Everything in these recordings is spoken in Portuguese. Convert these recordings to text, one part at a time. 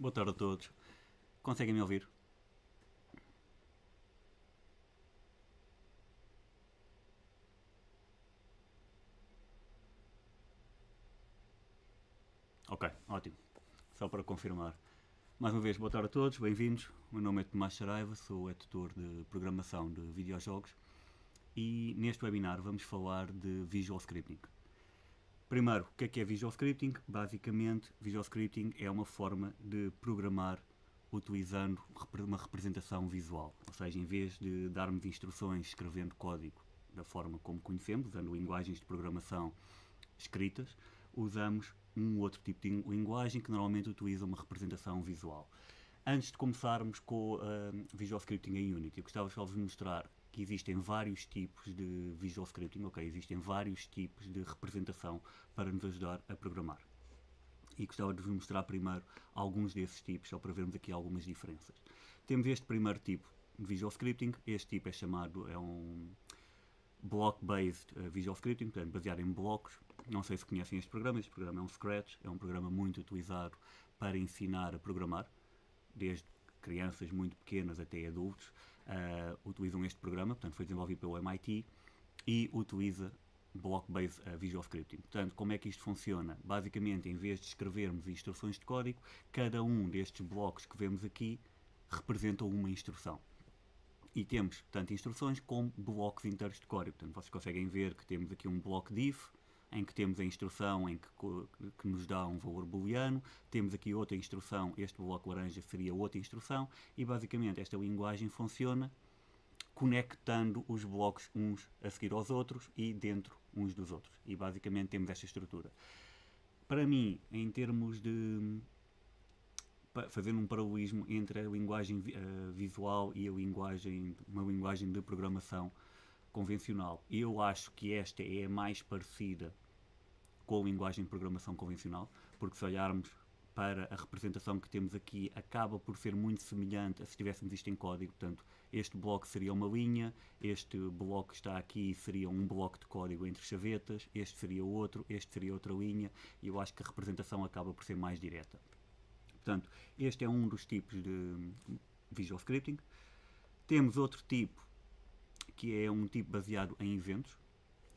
Boa tarde a todos. Conseguem me ouvir? Ok, ótimo. Só para confirmar. Mais uma vez, boa tarde a todos, bem-vindos. O meu nome é Tomás Saraiva, sou editor de programação de videojogos e neste webinar vamos falar de Visual Scripting. Primeiro, o que é Visual Scripting? Basicamente, Visual Scripting é uma forma de programar utilizando uma representação visual. Ou seja, em vez de darmos instruções escrevendo código da forma como conhecemos, usando linguagens de programação escritas, usamos um outro tipo de linguagem que normalmente utiliza uma representação visual. Antes de começarmos com Visual Scripting em Unity, eu gostava só de vos mostrar que existem vários tipos de Visual Scripting, ok? Existem vários tipos de representação para nos ajudar a programar. E gostava de vos mostrar primeiro alguns desses tipos, só para vermos aqui algumas diferenças. Temos este primeiro tipo de Visual Scripting, este tipo é um block-based Visual Scripting, portanto, baseado em blocos. Não sei se conhecem este programa é um Scratch, é um programa muito utilizado para ensinar a programar, desde crianças muito pequenas até adultos utilizam este programa, portanto foi desenvolvido pelo MIT e utiliza block-based Visual Scripting. Portanto, como é que isto funciona? Basicamente, em vez de escrevermos instruções de código, cada um destes blocos que vemos aqui representa uma instrução. E temos tanto instruções como blocos inteiros de código. Portanto, vocês conseguem ver que temos aqui um bloco diff, em que temos a instrução que nos dá um valor booleano, temos aqui outra instrução, este bloco laranja seria outra instrução, e basicamente esta linguagem funciona conectando os blocos uns a seguir aos outros e dentro uns dos outros. E basicamente temos esta estrutura. Para mim, em termos de fazer um paralelismo entre a linguagem visual e uma linguagem de programação convencional. Eu acho que esta é a mais parecida com a linguagem de programação convencional, porque se olharmos para a representação que temos aqui, acaba por ser muito semelhante a se tivéssemos isto em código. Portanto, este bloco seria uma linha, este bloco que está aqui seria um bloco de código entre chavetas, este seria outro, este seria outra linha, e eu acho que a representação acaba por ser mais direta. Portanto, este é um dos tipos de Visual Scripting. Temos outro tipo, que é um tipo baseado em eventos.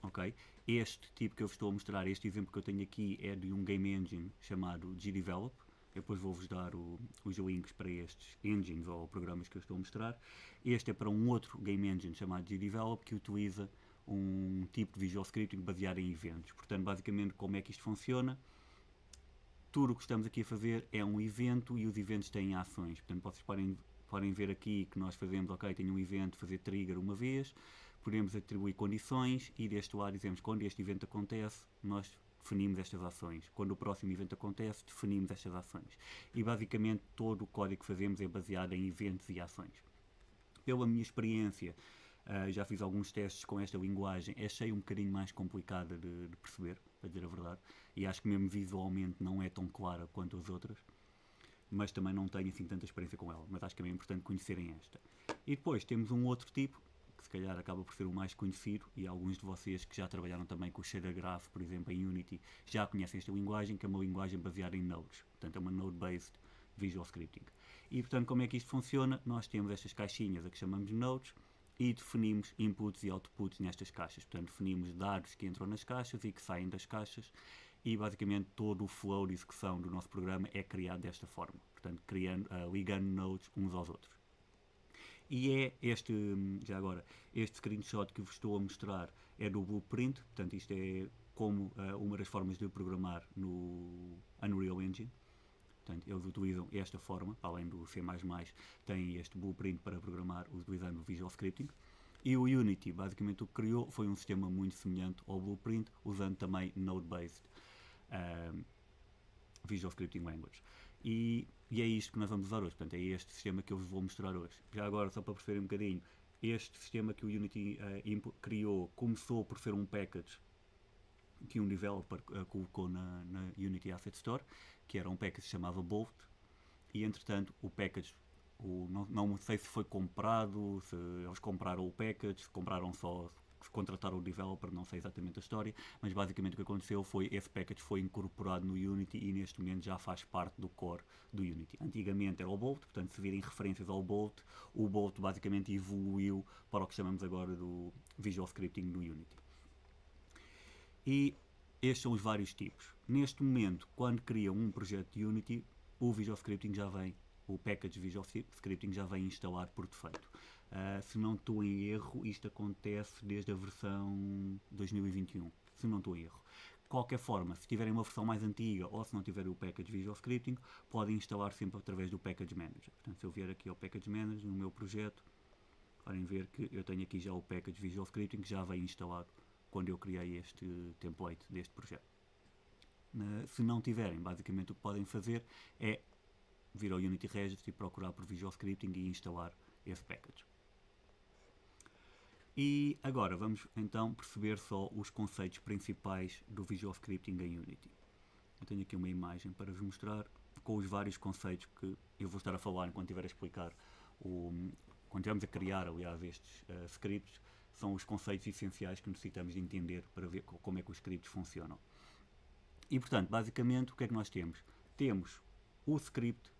Okay? Este tipo que eu vos estou a mostrar, este exemplo que eu tenho aqui, é de um game engine chamado GDevelop. Depois vou-vos dar os links para estes engines ou programas que eu estou a mostrar. Este é para um outro game engine chamado GDevelop, que utiliza um tipo de Visual Scripting baseado em eventos. Portanto, basicamente, como é que isto funciona? Tudo o que estamos aqui a fazer é um evento e os eventos têm ações. Portanto, vocês podem ver aqui que nós fazemos, ok, tenho um evento, fazer trigger uma vez, podemos atribuir condições e deste lado dizemos quando este evento acontece, nós definimos estas ações. Quando o próximo evento acontece, definimos estas ações. E basicamente todo o código que fazemos é baseado em eventos e ações. Pela minha experiência, já fiz alguns testes com esta linguagem, achei um bocadinho mais complicada de perceber, para dizer a verdade, e acho que mesmo visualmente não é tão clara quanto as outras, mas também não tenho assim tanta experiência com ela, mas acho que é bem importante conhecerem esta. E depois temos um outro tipo, que se calhar acaba por ser o mais conhecido, e alguns de vocês que já trabalharam também com o Shader Graph, por exemplo, em Unity, já conhecem esta linguagem, que é uma linguagem baseada em nodes, portanto é uma node-based Visual Scripting. E portanto, como é que isto funciona? Nós temos estas caixinhas a que chamamos de nodes, e definimos inputs e outputs nestas caixas. Portanto, definimos dados que entram nas caixas e que saem das caixas, e basicamente todo o flow de execução do nosso programa é criado desta forma. Portanto, ligando nodes uns aos outros. E é já agora, este screenshot que vos estou a mostrar é do Blueprint, portanto isto é como uma das formas de programar no Unreal Engine. Portanto, eles utilizam esta forma, além do C++, tem este Blueprint para programar utilizando o Visual Scripting. E o Unity, basicamente o que criou foi um sistema muito semelhante ao Blueprint, usando também Node-based Visual Scripting Language. E é isto que nós vamos usar hoje, portanto é este sistema que eu vos vou mostrar hoje. Já agora, só para perceberem um bocadinho, este sistema que o Unity criou começou por ser um package que um developer colocou na Unity Asset Store, que era um package que se chamava Bolt, e entretanto o package, não sei se foi comprado, se eles compraram o package, se compraram só, contrataram o developer, não sei exatamente a história, mas basicamente o que aconteceu foi esse package foi incorporado no Unity e neste momento já faz parte do core do Unity. Antigamente era o Bolt, portanto se virem referências ao Bolt, o Bolt basicamente evoluiu para o que chamamos agora do Visual Scripting no Unity. E estes são os vários tipos. Neste momento, quando cria um projeto de Unity, o Visual Scripting já vem, o package Visual Scripting já vem instalado por defeito. Se não estou em erro, isto acontece desde a versão 2021, se não estou em erro. De qualquer forma, se tiverem uma versão mais antiga ou se não tiverem o package Visual Scripting, podem instalar sempre através do Package Manager. Portanto, se eu vier aqui ao Package Manager, no meu projeto, podem ver que eu tenho aqui já o package Visual Scripting que já vem instalado quando eu criei este template deste projeto. Se não tiverem, basicamente o que podem fazer é vir ao Unity Registry e procurar por Visual Scripting e instalar esse package. E agora vamos então perceber só os conceitos principais do Visual Scripting em Unity. Eu tenho aqui uma imagem para vos mostrar com os vários conceitos que eu vou estar a falar enquanto estiver a explicar, quando estivermos a criar, aliás, estes scripts, são os conceitos essenciais que necessitamos de entender para ver como é que os scripts funcionam. E portanto, basicamente, o que é que nós temos? Temos o script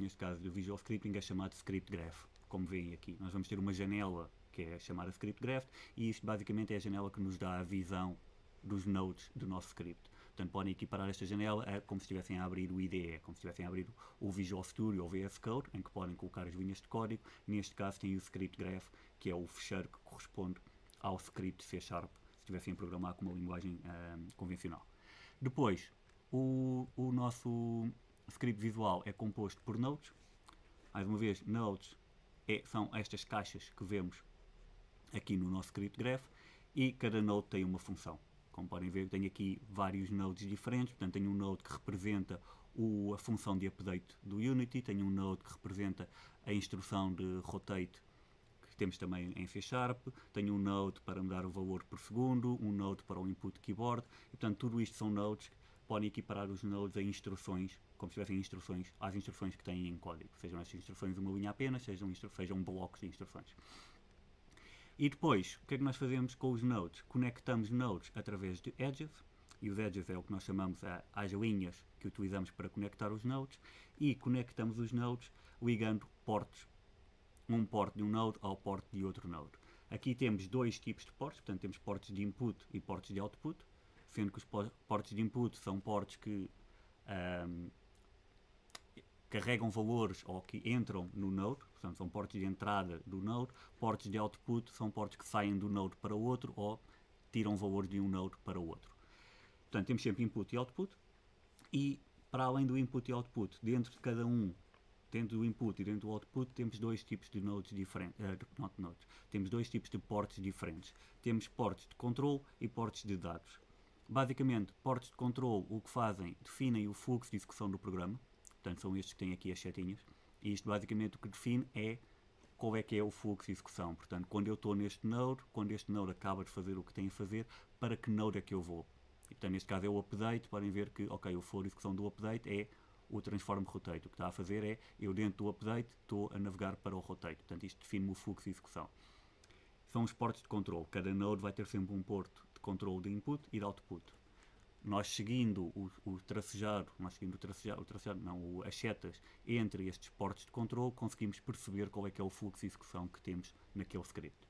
neste caso do Visual Scripting é chamado Script Graph, como veem aqui. Nós vamos ter uma janela que é chamada Script Graph e isto basicamente é a janela que nos dá a visão dos nodes do nosso script. Portanto, podem equiparar esta janela como se estivessem a abrir o IDE, como se estivessem a abrir o Visual Studio ou VS Code, em que podem colocar as linhas de código. Neste caso tem o Script Graph, que é o fecheiro que corresponde ao script C#, se estivessem a programar com uma linguagem convencional. Depois, o nosso script visual é composto por nodes. Mais uma vez, nodes são estas caixas que vemos aqui no nosso script graph e cada node tem uma função. Como podem ver, tenho aqui vários nodes diferentes. Portanto, tenho um node que representa a função de update do Unity, tenho um node que representa a instrução de rotate, que temos também em C#, tenho um node para mudar o valor por segundo, um node para o input keyboard, e portanto tudo isto são nodes que podem equiparar os nodes a instruções, como se tivessem instruções, às instruções que têm em código, sejam estas instruções uma linha apenas, sejam blocos de instruções. E depois, o que é que nós fazemos com os nodes? Conectamos nodes através de edges, e os edges é o que nós chamamos as linhas que utilizamos para conectar os nodes, e conectamos os nodes ligando portos, um porto de um node ao porto de outro node. Aqui temos dois tipos de portos, portanto temos portos de input e portos de output, sendo que os portos de input são portos que carregam valores ou que entram no node, portanto são portos de entrada do node. Portos de output são portos que saem do node para o outro ou tiram valores de um node para o outro. Portanto temos sempre input e output, e para além do input e output, dentro de cada dentro do input e dentro do output, temos dois tipos de nodes diferentes, temos dois tipos de portos diferentes. Temos portos de control e portos de dados. Basicamente, portos de control o que fazem, definem o fluxo de execução do programa. Portanto, são estes que têm aqui as setinhas. E isto basicamente o que define é qual é que é o fluxo de execução. Portanto, quando eu estou neste node, quando este node acaba de fazer o que tem a fazer, para que node é que eu vou? E, portanto, neste caso é o update. Podem ver que, ok, o flow de execução do update é o transform rotate. O que está a fazer é, eu dentro do update estou a navegar para o rotate. Portanto, isto define o fluxo de execução. São os portos de control. Cada node vai ter sempre um porto de control de input e de output. Nós seguindo as setas entre estes portos de control, conseguimos perceber qual é que é o fluxo de execução que temos naquele script.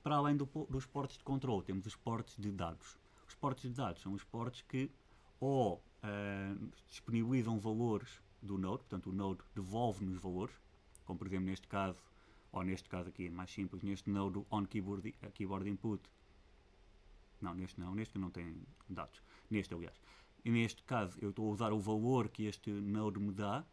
Para além dos portos de control, temos os portos de dados. Os portos de dados são os portos que ou disponibilizam valores do node, portanto o node devolve-nos valores, como por exemplo neste caso, ou neste caso aqui mais simples, neste node onKeyboard input. Não, neste não tem dados. Neste, aliás. E neste caso, eu estou a usar o valor que este node me dá,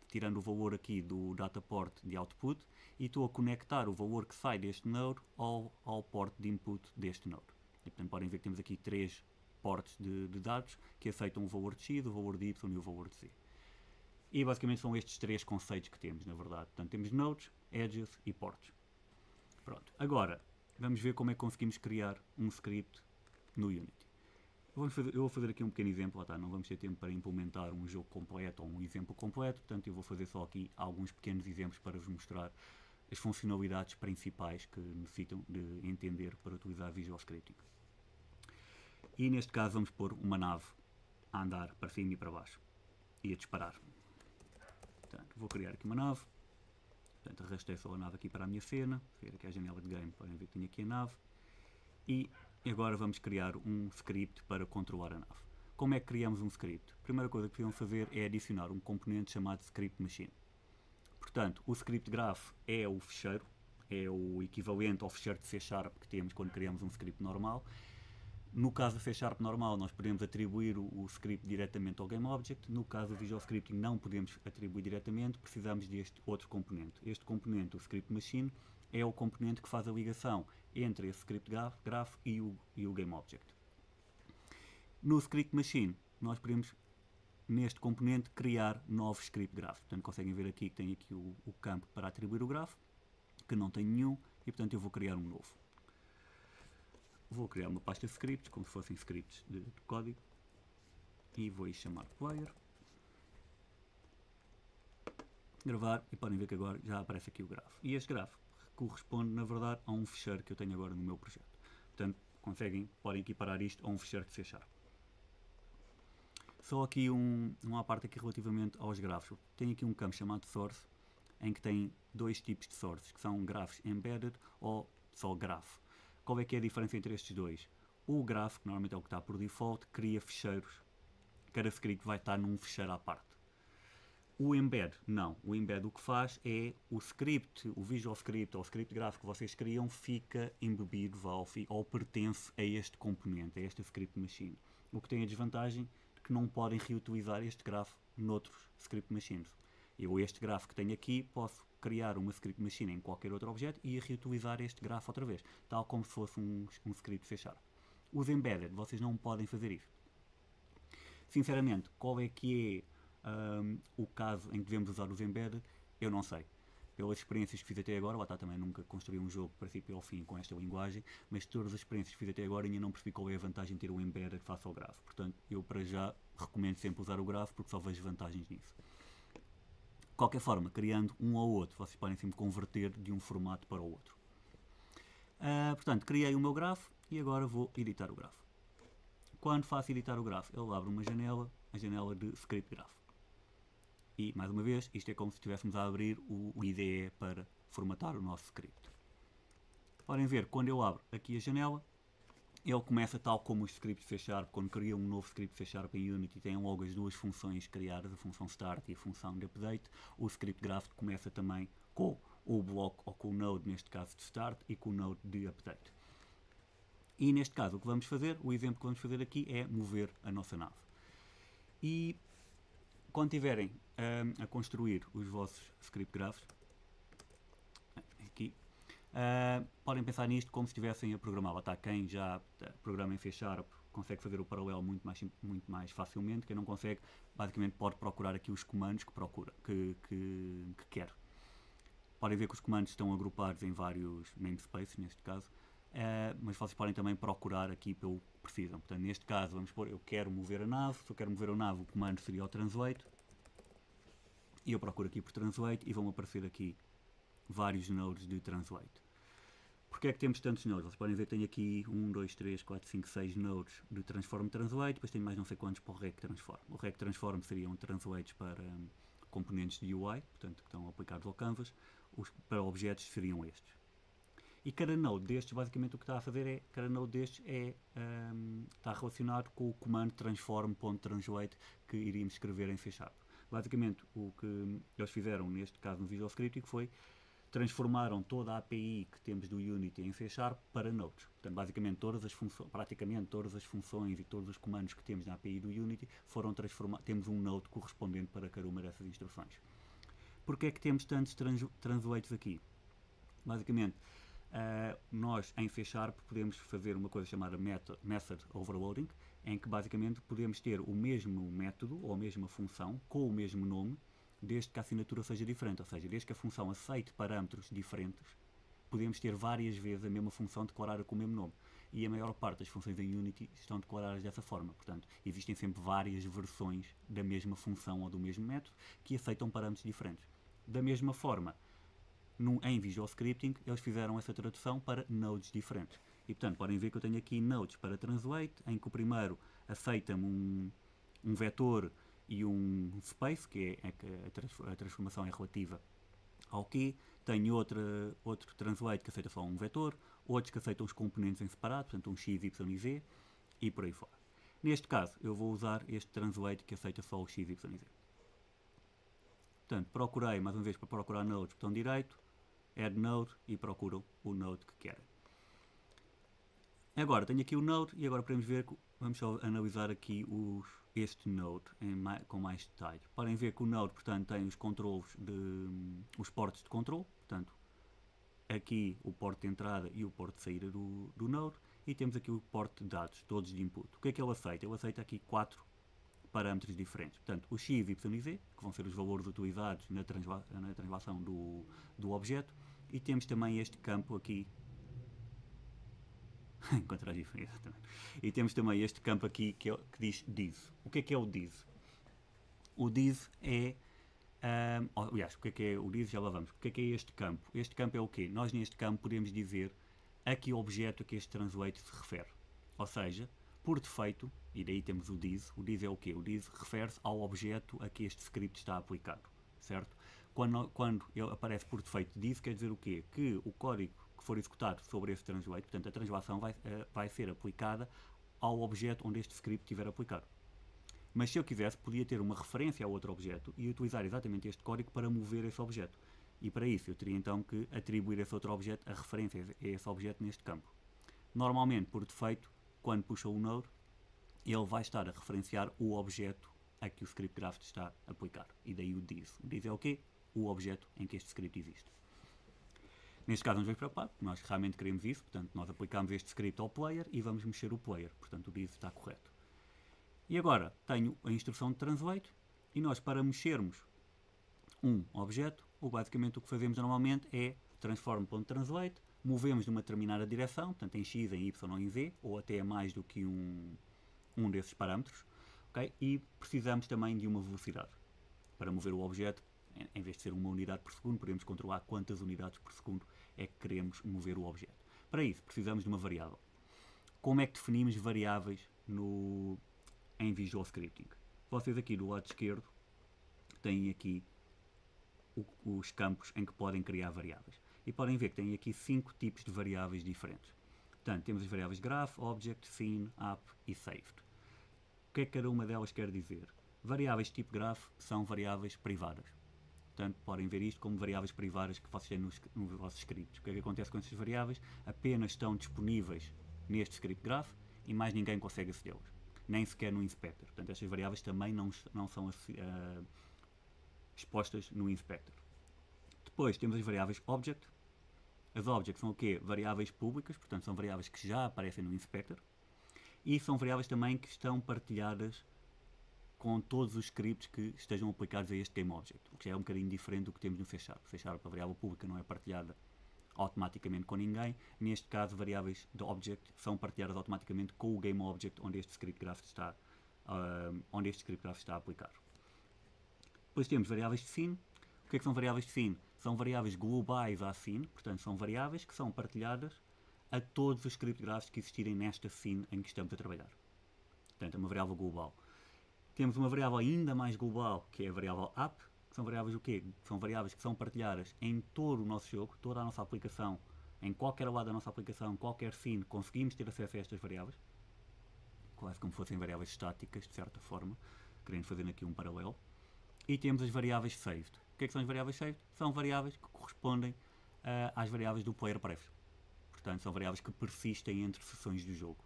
tirando o valor aqui do data port de output, e estou a conectar o valor que sai deste node ao port de input deste node. E, portanto, podem ver que temos aqui três portos de dados que aceitam o valor de X, o valor de Y e o valor de Z. E basicamente são estes três conceitos que temos, na verdade. Portanto, temos nodes, edges e portos. Pronto. Agora, vamos ver como é que conseguimos criar um script no Unity. Eu vou fazer aqui um pequeno exemplo, não vamos ter tempo para implementar um jogo completo ou um exemplo completo, portanto eu vou fazer só aqui alguns pequenos exemplos para vos mostrar as funcionalidades principais que necessitam de entender para utilizar Visual Scripting. E neste caso vamos pôr uma nave a andar para cima e para baixo e a disparar. Portanto, vou criar aqui uma nave. Portanto, arrastei só a nave aqui para a minha cena. Ver aqui a janela de game, podem ver que tenho aqui a nave. E agora vamos criar um script para controlar a nave. Como é que criamos um script? A primeira coisa que precisamos fazer é adicionar um componente chamado Script Machine. Portanto, o Script Graph é o fecheiro, é o equivalente ao fecheiro de C# que temos quando criamos um script normal. No caso do C# normal, nós podemos atribuir o script diretamente ao GameObject. No caso do Visual Scripting, não podemos atribuir diretamente, precisamos deste outro componente. Este componente, o Script Machine, é o componente que faz a ligação entre esse Script Graph e o GameObject. No Script Machine, nós podemos, neste componente, criar novos Script Graphs. Portanto, conseguem ver aqui que tem aqui o campo para atribuir o graph, que não tem nenhum, e portanto eu vou criar um novo. Vou criar uma pasta de scripts, como se fossem scripts de código, e vou chamar player, gravar, e podem ver que agora já aparece aqui o grafo. E este grafo corresponde, na verdade, a um fecheiro que eu tenho agora no meu projeto. Portanto, podem equiparar isto a um fecheiro de C#. Só aqui uma parte aqui relativamente aos grafos. Tem aqui um campo chamado source, em que tem dois tipos de sources, que são graphs embedded ou só graph. Qual é que é a diferença entre estes dois? O graph, que normalmente é o que está por default, cria ficheiros. Cada script vai estar num ficheiro à parte. O embed, não. O embed o que faz é o script, o Visual Script ou o Script Graph que vocês criam fica embebido ou pertence a este componente, a este Script Machine. O que tem a desvantagem de que não podem reutilizar este graph noutros Script Machines. Este graph que tenho aqui, posso criar uma Script Machine em qualquer outro objeto e reutilizar este graph outra vez, tal como se fosse um script C#. Os embedded, vocês não podem fazer isso. Sinceramente, qual é que é o caso em que devemos usar os embedded? Eu não sei. Pelas experiências que fiz até agora, lá está, também nunca construí um jogo para princípio ao fim com esta linguagem, mas todas as experiências que fiz até agora ainda não percebi qual é a vantagem de ter um embedded face ao graph. Portanto, eu para já recomendo sempre usar o graph porque só vejo vantagens nisso. De qualquer forma, criando um ou outro, vocês podem sempre converter de um formato para o outro. Portanto, criei o meu graph e agora vou editar o graph. Quando faço editar o graph, ele abre uma janela, a janela de Script Graph. E, mais uma vez, isto é como se estivéssemos a abrir o IDE para formatar o nosso script. Podem ver, quando eu abro aqui a janela, ele começa tal como os scripts C#, quando cria um novo script C# em Unity, tem logo as duas funções criadas, a função start e a função de update. O Script Graph começa também com o bloco ou com o node, neste caso de start, e com o node de update. E neste caso o que vamos fazer, o exemplo que vamos fazer aqui é mover a nossa nave. E quando estiverem a construir os vossos Script Graphs, aqui, podem pensar nisto como se estivessem a programar. Lá está, quem já programa em C# consegue fazer o paralelo muito mais facilmente. Quem não consegue, basicamente pode procurar aqui os comandos que quer. Podem ver que os comandos estão agrupados em vários namespaces, neste caso, mas vocês podem também procurar aqui pelo que precisam. Portanto, neste caso, vamos pôr, eu quero mover a nave. Se eu quero mover a nave, o comando seria o translate. E eu procuro aqui por translate e vão aparecer aqui vários nodes de translate. Porquê é que temos tantos nodes? Vocês podem ver que tenho aqui 1, 2, 3, 4, 5, 6 nodes de transform translate, depois tenho mais não sei quantos para o rec transform. O rec transform seriam translates para componentes de UI, portanto que estão aplicados ao canvas. Para objetos seriam estes. E cada node destes, basicamente o que está a fazer cada node destes está relacionado com o comando transform.translate que iríamos escrever em C#. Basicamente o que eles fizeram neste caso no Visual Scripting foi transformaram toda a API que temos do Unity em C# para nodes. Portanto, basicamente praticamente todas as funções e todos os comandos que temos na API do Unity foram transformados. Temos um node correspondente para cada uma dessas instruções. Porquê é que temos tantos translates aqui? Basicamente, nós em C# podemos fazer uma coisa chamada Method Overloading, em que basicamente podemos ter o mesmo método ou a mesma função com o mesmo nome, desde que a assinatura seja diferente, ou seja, desde que a função aceite parâmetros diferentes, podemos ter várias vezes a mesma função declarada com o mesmo nome. E a maior parte das funções em Unity estão declaradas dessa forma. Portanto, existem sempre várias versões da mesma função ou do mesmo método que aceitam parâmetros diferentes. Da mesma forma, em Visual Scripting, eles fizeram essa tradução para nodes diferentes. E portanto, podem ver que eu tenho aqui nodes para translate, em que o primeiro aceita-me um vetor e um space, que é a transformação é relativa ao quê. Tenho outro translate que aceita só um vetor, outros que aceitam os componentes em separado, portanto um x, y e z, e por aí fora. Neste caso, eu vou usar este translate que aceita só o x, y e z. Portanto, procurei, mais uma vez, para procurar nodes, botão direito, add node, e procuro o node que querem. Agora, tenho aqui o node, e agora podemos ver, vamos só analisar aqui este node com mais detalhe. Podem ver que o node, portanto, tem os controles os portos de controle, portanto, aqui o porto de entrada e o porto de saída do node, e temos aqui o porto de dados, todos de input. O que é que ele aceita? Ele aceita aqui 4 parâmetros diferentes. Portanto, o x, y e z, que vão ser os valores utilizados na translação do objeto, e temos também este campo aqui, encontrar a diferença também. E temos também este campo aqui que diz diz. O que é o diz? O diz é... aliás, o que é o diz? Já lá vamos. O que é este campo? Este campo é o quê? Nós neste campo podemos dizer a que objeto a que este translate se refere. Ou seja, por defeito, e daí temos o diz. O diz é o quê? O diz refere-se ao objeto a que este script está aplicado. Certo? Quando ele aparece por defeito diz, quer dizer o quê? Que o código que for executado sobre esse translate, portanto a translação vai ser aplicada ao objeto onde este script estiver aplicado. Mas se eu quisesse, podia ter uma referência a outro objeto e utilizar exatamente este código para mover esse objeto. E para isso eu teria então que atribuir a esse outro objeto a referência a esse objeto neste campo. Normalmente, por defeito, quando puxa o node, ele vai estar a referenciar o objeto a que o script graph está a aplicar. E daí o diz. O diz é o quê? O objeto em que este script existe. Neste caso não nos vamos preocupar, porque nós realmente queremos isso, portanto nós aplicamos este script ao player e vamos mexer o player, portanto o diz está correto. E agora tenho a instrução de translate e nós para mexermos um objeto, basicamente o que fazemos normalmente é transform.translate, movemos numa determinada direção, portanto em x, em y ou em z, ou até mais do que um desses parâmetros, okay? E precisamos também de uma velocidade para mover o objeto. Em vez de ser uma unidade por segundo, podemos controlar quantas unidades por segundo é que queremos mover o objeto. Para isso, precisamos de uma variável. Como é que definimos variáveis em Visual Scripting? Vocês aqui do lado esquerdo têm aqui os campos em que podem criar variáveis. E podem ver que têm aqui 5 tipos de variáveis diferentes. Portanto, temos as variáveis graph, object, scene, app e saved. O que é que cada uma delas quer dizer? Variáveis tipo graph são variáveis privadas. Portanto, podem ver isto como variáveis privadas que vocês têm nos vossos scripts. O que é que acontece com estas variáveis? Apenas estão disponíveis neste script graph e mais ninguém consegue acedê-las. Nem sequer no inspector. Portanto, estas variáveis também não são expostas no inspector. Depois temos as variáveis object. As objects são o quê? Variáveis públicas, portanto são variáveis que já aparecem no inspector. E são variáveis também que estão partilhadas com todos os scripts que estejam aplicados a este GameObject, o que já é um bocadinho diferente do que temos no C#. C#, a variável pública não é partilhada automaticamente com ninguém. Neste caso, variáveis de object são partilhadas automaticamente com o GameObject onde este script graph está a aplicar. Depois temos variáveis de scene. O que é que são variáveis de scene? São variáveis globais à scene, portanto são variáveis que são partilhadas a todos os script graphs que existirem nesta scene em que estamos a trabalhar. Portanto, é uma variável global. Temos uma variável ainda mais global, que é a variável app, que são variáveis o quê? São variáveis que são partilhadas em todo o nosso jogo, toda a nossa aplicação, em qualquer lado da nossa aplicação, qualquer scene, conseguimos ter acesso a estas variáveis, quase como fossem variáveis estáticas, de certa forma, querendo fazer aqui um paralelo. E temos as variáveis saved. O que é que são as variáveis saved? São variáveis que correspondem às variáveis do player pref. Portanto, são variáveis que persistem entre sessões do jogo.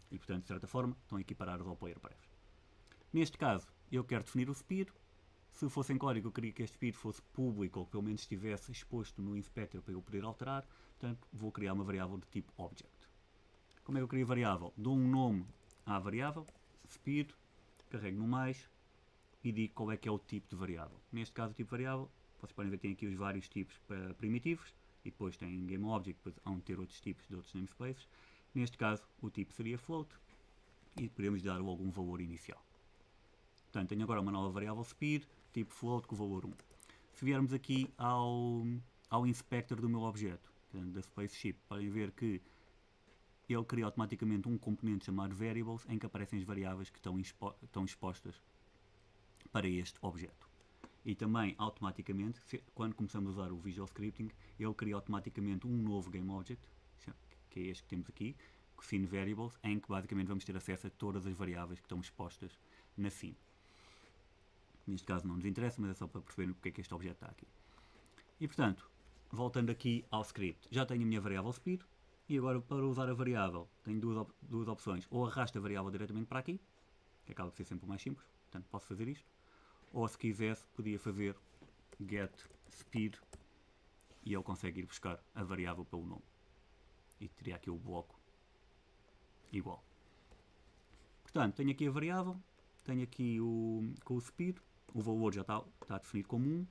E, portanto, de certa forma, estão equiparadas ao player pref. Neste caso, eu quero definir o speed. Se fosse em código, eu queria que este speed fosse público ou que pelo menos estivesse exposto no inspector para eu poder alterar. Portanto, vou criar uma variável de tipo object. Como é que eu crio a variável? Dou um nome à variável, speed, carrego no mais e digo qual é que é o tipo de variável. Neste caso, o tipo de variável, vocês podem ver que tem aqui os vários tipos primitivos e depois tem GameObject, depois vão ter outros tipos de outros namespaces. Neste caso, o tipo seria float e podemos dar logo um valor inicial. Portanto, tenho agora uma nova variável speed, tipo float, com o valor 1. Se viermos aqui ao inspector do meu objeto, portanto, da spaceship. Podem ver que ele cria automaticamente um componente chamado variables, em que aparecem as variáveis que estão expostas para este objeto. E também, automaticamente, quando começamos a usar o Visual Scripting, ele cria automaticamente um novo GameObject, que é este que temos aqui, Scene Variables, em que basicamente vamos ter acesso a todas as variáveis que estão expostas na scene. Neste caso não nos interessa, mas é só para perceber porque é que este objeto está aqui. E portanto, voltando aqui ao script, já tenho a minha variável speed, e agora para usar a variável tenho duas opções. Ou arrasto a variável diretamente para aqui, que acaba de ser sempre o mais simples, portanto posso fazer isto. Ou se quisesse, podia fazer get speed e ele consegue ir buscar a variável pelo nome. E teria aqui o bloco igual. Portanto, tenho aqui a variável, tenho aqui com o speed, o valor já está definido como 1.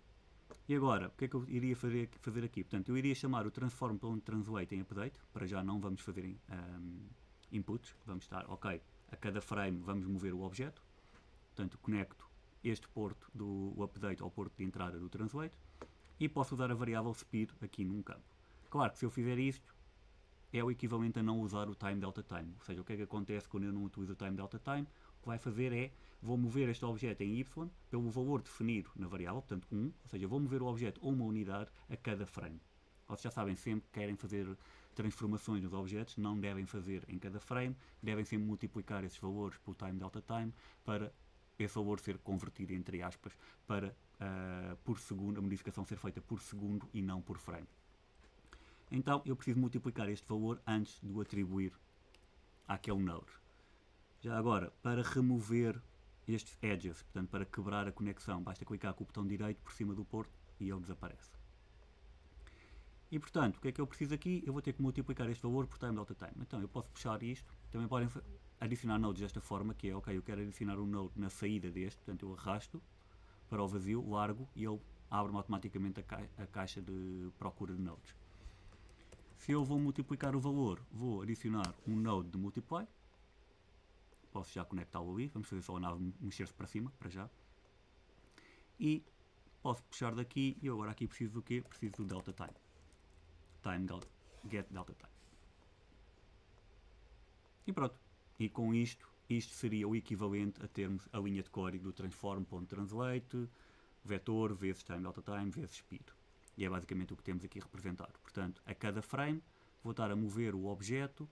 E agora, o que é que eu iria fazer aqui? Portanto, eu iria chamar o transform.translate em update, para já não vamos fazer inputs, vamos estar, ok, a cada frame vamos mover o objeto, portanto, conecto este porto do update ao porto de entrada do translate e posso usar a variável speed aqui num campo. Claro que se eu fizer isto, é o equivalente a não usar o time delta time, ou seja, o que é que acontece quando eu não utilizo o time delta time? O que vai fazer é, vou mover este objeto em y pelo valor definido na variável, portanto 1, ou seja, vou mover o objeto uma unidade a cada frame. Vocês já sabem, sempre que querem fazer transformações nos objetos, não devem fazer em cada frame, devem sempre multiplicar esses valores pelo time delta time para esse valor ser convertido, entre aspas, para por segundo, a modificação ser feita por segundo e não por frame. Então eu preciso multiplicar este valor antes de o atribuir àquele node. Já agora, para remover estes edges, portanto para quebrar a conexão, basta clicar com o botão direito por cima do porto e ele desaparece. E portanto, o que é que eu preciso aqui? Eu vou ter que multiplicar este valor por time delta time. Então eu posso puxar isto, também podem adicionar nodes desta forma, que é, ok, eu quero adicionar um node na saída deste, portanto eu arrasto para o vazio, largo e ele abre-me automaticamente a caixa de procura de nodes. Se eu vou multiplicar o valor, vou adicionar um node de multiply, posso já conectá-lo ali, vamos fazer só a nave mexer-se para cima, para já, e posso puxar daqui, e eu agora aqui preciso do quê? Preciso do delta time, get delta time. E pronto, e com isto seria o equivalente a termos a linha de código do transform.translate, vetor vezes time delta time vezes speed. E é basicamente o que temos aqui representado. Portanto, a cada frame vou estar a mover o objeto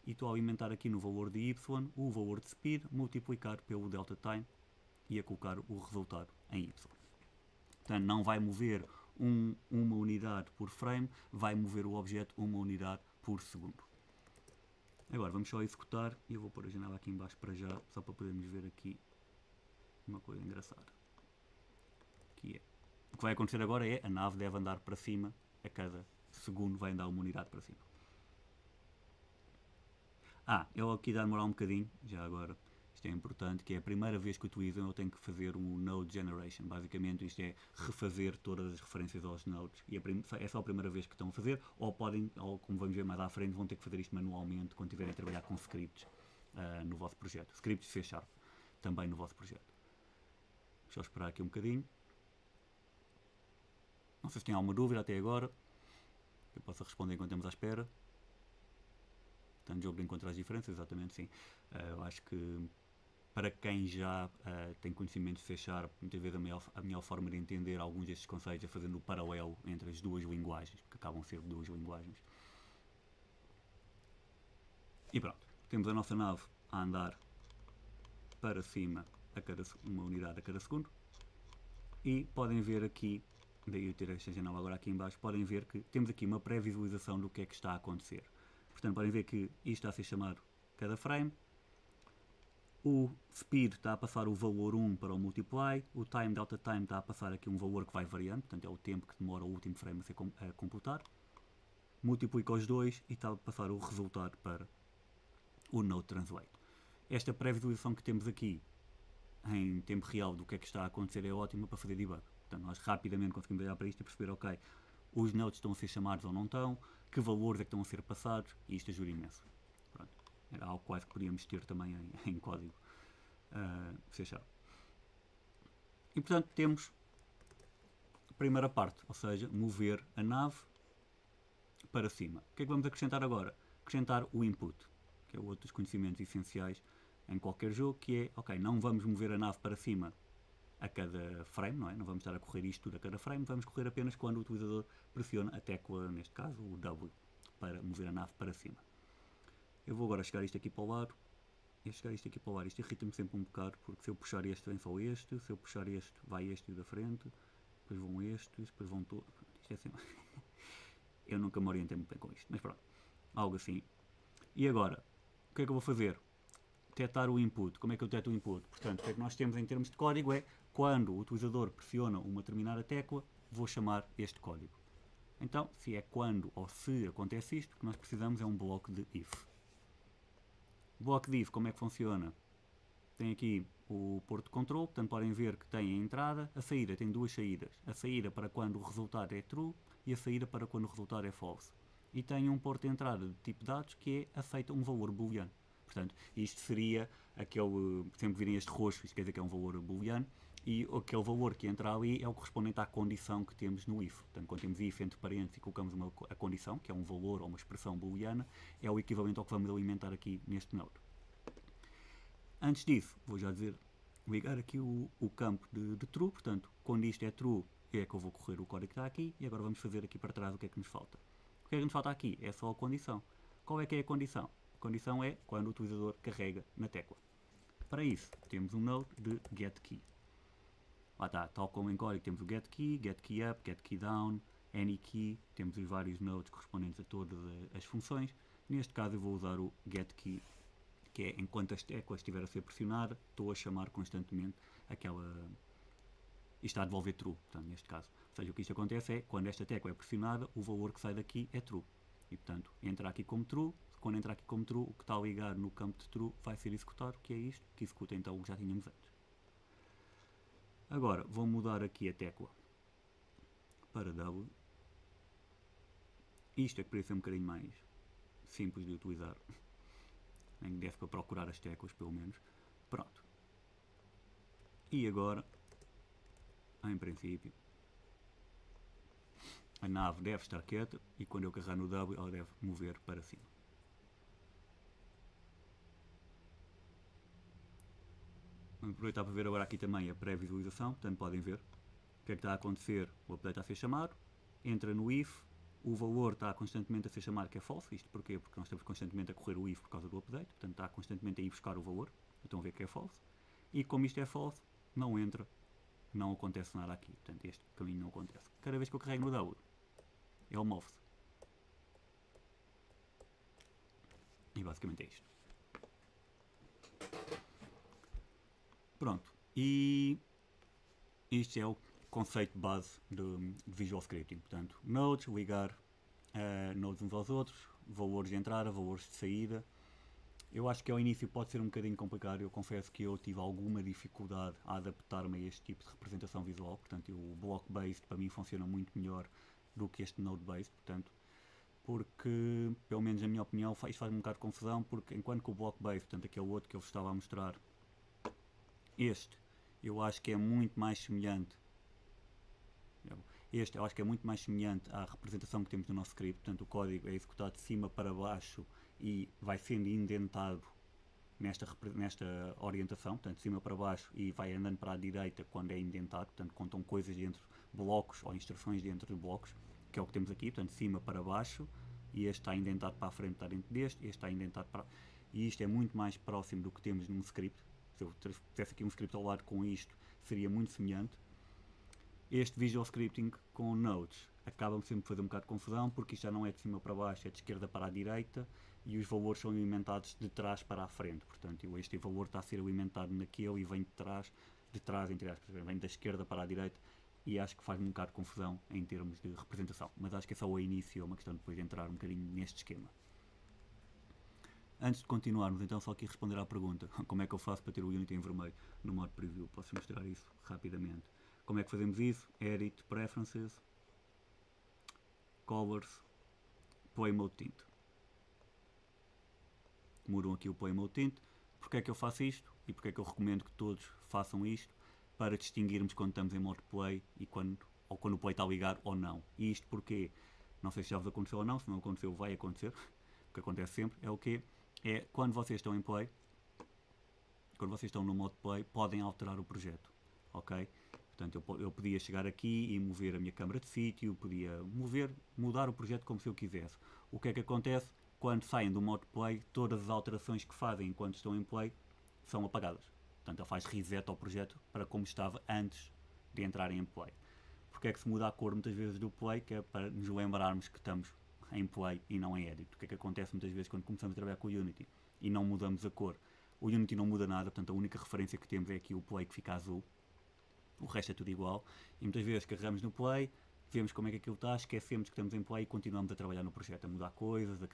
e estou a alimentar aqui no valor de y o valor de speed, multiplicar pelo delta time e a colocar o resultado em y. Portanto, não vai mover uma unidade por frame, vai mover o objeto uma unidade por segundo. Agora vamos só executar e eu vou pôr a janela aqui em baixo para já, só para podermos ver aqui uma coisa engraçada. Que é, o que vai acontecer agora é, a nave deve andar para cima, a cada segundo vai andar uma unidade para cima. Eu aqui já demorar um bocadinho, já agora, isto é importante, que é a primeira vez que utilizam, eu tenho que fazer um node generation. Basicamente isto é refazer todas as referências aos nodes. E é só a primeira vez que estão a fazer, ou como vamos ver mais à frente, vão ter que fazer isto manualmente quando estiverem a trabalhar com scripts no vosso projeto. Scripts C# também no vosso projeto. Deixa eu esperar aqui um bocadinho. Não sei se tem alguma dúvida até agora, que eu possa responder enquanto estamos à espera. Portanto, jogo de encontrar as diferenças, exatamente, sim. Eu acho que para quem já tem conhecimento de C#, muitas vezes a melhor forma de entender alguns destes conceitos é fazendo o paralelo entre as duas linguagens, que acabam a ser duas linguagens. E pronto, temos a nossa nave a andar para cima uma unidade a cada segundo. E podem ver aqui, daí eu ter esta janela agora aqui em baixo, podem ver que temos aqui uma pré-visualização do que é que está a acontecer. Portanto, podem ver que isto está a ser chamado cada frame. O speed está a passar o valor 1 para o multiply. O time delta time está a passar aqui um valor que vai variando. Portanto, é o tempo que demora o último frame a computar. Multiplica os dois e está a passar o resultado para o node translate. Esta pré-visualização que temos aqui em tempo real do que é que está a acontecer é ótima para fazer debug. Portanto, nós rapidamente conseguimos olhar para isto e perceber, ok, os nodes estão a ser chamados ou não estão, que valores é que estão a ser passados, e isto ajuda imenso. Pronto. Era algo quase que podíamos ter também em código C#. E portanto temos primeira parte, ou seja, mover a nave para cima. O que é que vamos acrescentar agora? Acrescentar o input, que é outro dos conhecimentos essenciais em qualquer jogo, que é, ok, não vamos mover a nave para cima a cada frame, não é? Não vamos estar a correr isto tudo a cada frame, vamos correr apenas quando o utilizador pressiona a tecla, neste caso o W, para mover a nave para cima. Eu vou agora chegar isto aqui para o lado, e chegar isto aqui para o lado, isto irrita-me sempre um bocado, porque se eu puxar este vem só este, se eu puxar este vai este da frente, depois vão estes, depois vão todos, isto é sempre... Eu nunca me orientei muito bem com isto, mas pronto, algo assim. E agora, o que é que eu vou fazer? Detectar o input. Como é que eu deteto o input? Portanto, o que é que nós temos em termos de código é, quando o utilizador pressiona uma determinada tecla, vou chamar este código. Então, se é quando ou se acontece isto, o que nós precisamos é um bloco de if. O bloco de if, como é que funciona? Tem aqui o porto de control, portanto podem ver que tem a entrada, a saída tem duas saídas. A saída para quando o resultado é true e a saída para quando o resultado é false. E tem um porto de entrada de tipo dados que é aceita um valor booleano. Portanto, isto seria aquele, sempre virem este roxo, isto quer dizer que é um valor booleano, e aquele valor que entra ali é o correspondente à condição que temos no if. Portanto, quando temos if entre parênteses e colocamos a condição, que é um valor ou uma expressão booleana, é o equivalente ao que vamos alimentar aqui neste node. Antes disso, vou já dizer, ligar aqui o campo de true, portanto, quando isto é true, é que eu vou correr o código que está aqui, e agora vamos fazer aqui para trás o que é que nos falta. O que é que nos falta aqui? É só a condição. Qual é que é a condição? A condição é quando o utilizador carrega na tecla. Para isso, temos um node de getKey. Lá está, tal como em código, temos o getKey, getKey up, getKey down, anyKey, temos os vários nodes correspondentes a todas as funções. Neste caso eu vou usar o getKey, que é enquanto as teclas estiver a ser pressionada, estou a chamar constantemente aquela... e está a devolver true, portanto, neste caso. Ou seja, o que isto acontece é, quando esta tecla é pressionada, o valor que sai daqui é true. E, portanto, entra aqui como true, quando entrar aqui como true, o que está ligado no campo de true vai ser executado, que é isto, que executa então o que já tínhamos antes. Agora, vou mudar aqui a tecla para W. Isto é que parece um bocadinho mais simples de utilizar. Nem deve para procurar as teclas, pelo menos. Pronto. E agora, em princípio, a nave deve estar quieta e quando eu carregar no W, ela deve mover para cima. Vamos aproveitar para ver agora aqui também a pré-visualização. Portanto, podem ver o que é que está a acontecer. O update está a ser chamado, entra no if, o valor está constantemente a ser chamado, que é false. Isto porquê? Porque nós estamos constantemente a correr o if por causa do update, portanto está constantemente a ir buscar o valor. Estão a ver que é false. E como isto é false, não entra, não acontece nada aqui. Portanto, este caminho não acontece. Cada vez que eu carrego no W, ele move-se. E basicamente é isto. Pronto. E isto é o conceito base de Visual Scripting. Portanto, nodes, ligar nodes uns aos outros, valores de entrada, valores de saída. Eu acho que ao início pode ser um bocadinho complicado. Eu confesso que eu tive alguma dificuldade a adaptar-me a este tipo de representação visual. Portanto, o block-based para mim funciona muito melhor do que este node-based. Portanto, porque, pelo menos na minha opinião, isto faz um bocado de confusão, porque enquanto que o block-based, portanto aquele outro que eu vos estava a mostrar, este, eu acho que é muito mais semelhante. Este eu acho que é muito mais semelhante à representação que temos no nosso script, portanto o código é executado de cima para baixo e vai sendo indentado nesta orientação, portanto de cima para baixo e vai andando para a direita quando é indentado, portanto contam coisas dentro de blocos ou instruções dentro de blocos, que é o que temos aqui, portanto de cima para baixo, e este está indentado para a frente, está dentro deste, este está indentado para... E isto é muito mais próximo do que temos num script. Se eu tivesse aqui um script ao lado com isto, seria muito semelhante. Este Visual Scripting com nodes acaba sempre por fazer um bocado de confusão, porque isto já não é de cima para baixo, é de esquerda para a direita, e os valores são alimentados de trás para a frente. Portanto, este valor está a ser alimentado naquele e vem de trás entre aspas, vem da esquerda para a direita, e acho que faz um bocado de confusão em termos de representação. Mas acho que é só o início, é uma questão de depois de entrar um bocadinho neste esquema. Antes de continuarmos, então, só aqui responder à pergunta, como é que eu faço para ter o Unity em vermelho no modo preview? Posso mostrar isso rapidamente. Como é que fazemos isso? Edit, Preferences, Colors, Play Mode Tint. Mudam aqui o Play Mode Tint. Porque é que eu faço isto? E porque é que eu recomendo que todos façam isto? Para distinguirmos quando estamos em modo Play e quando, ou quando o play está a ligar ou não. E isto porque, não sei se já vos aconteceu ou não, se não aconteceu vai acontecer, o que acontece sempre é o quê? É quando vocês estão em play, quando vocês estão no modo play, podem alterar o projeto, ok? Portanto, eu podia chegar aqui e mover a minha câmara de sítio, podia mudar o projeto como se eu quisesse. O que é que acontece? Quando saem do modo play, todas as alterações que fazem enquanto estão em play são apagadas. Portanto, ele faz reset ao projeto para como estava antes de entrarem em play. Porque é que se muda a cor muitas vezes do play? Que é para nos lembrarmos que estamos em play e não em edit. O que é que acontece muitas vezes quando começamos a trabalhar com o Unity e não mudamos a cor? O Unity não muda nada, portanto a única referência que temos é aqui o play que fica azul. O resto é tudo igual. E muitas vezes carregamos no play, vemos como é que aquilo está, esquecemos que estamos em play e continuamos a trabalhar no projeto, a mudar coisas, a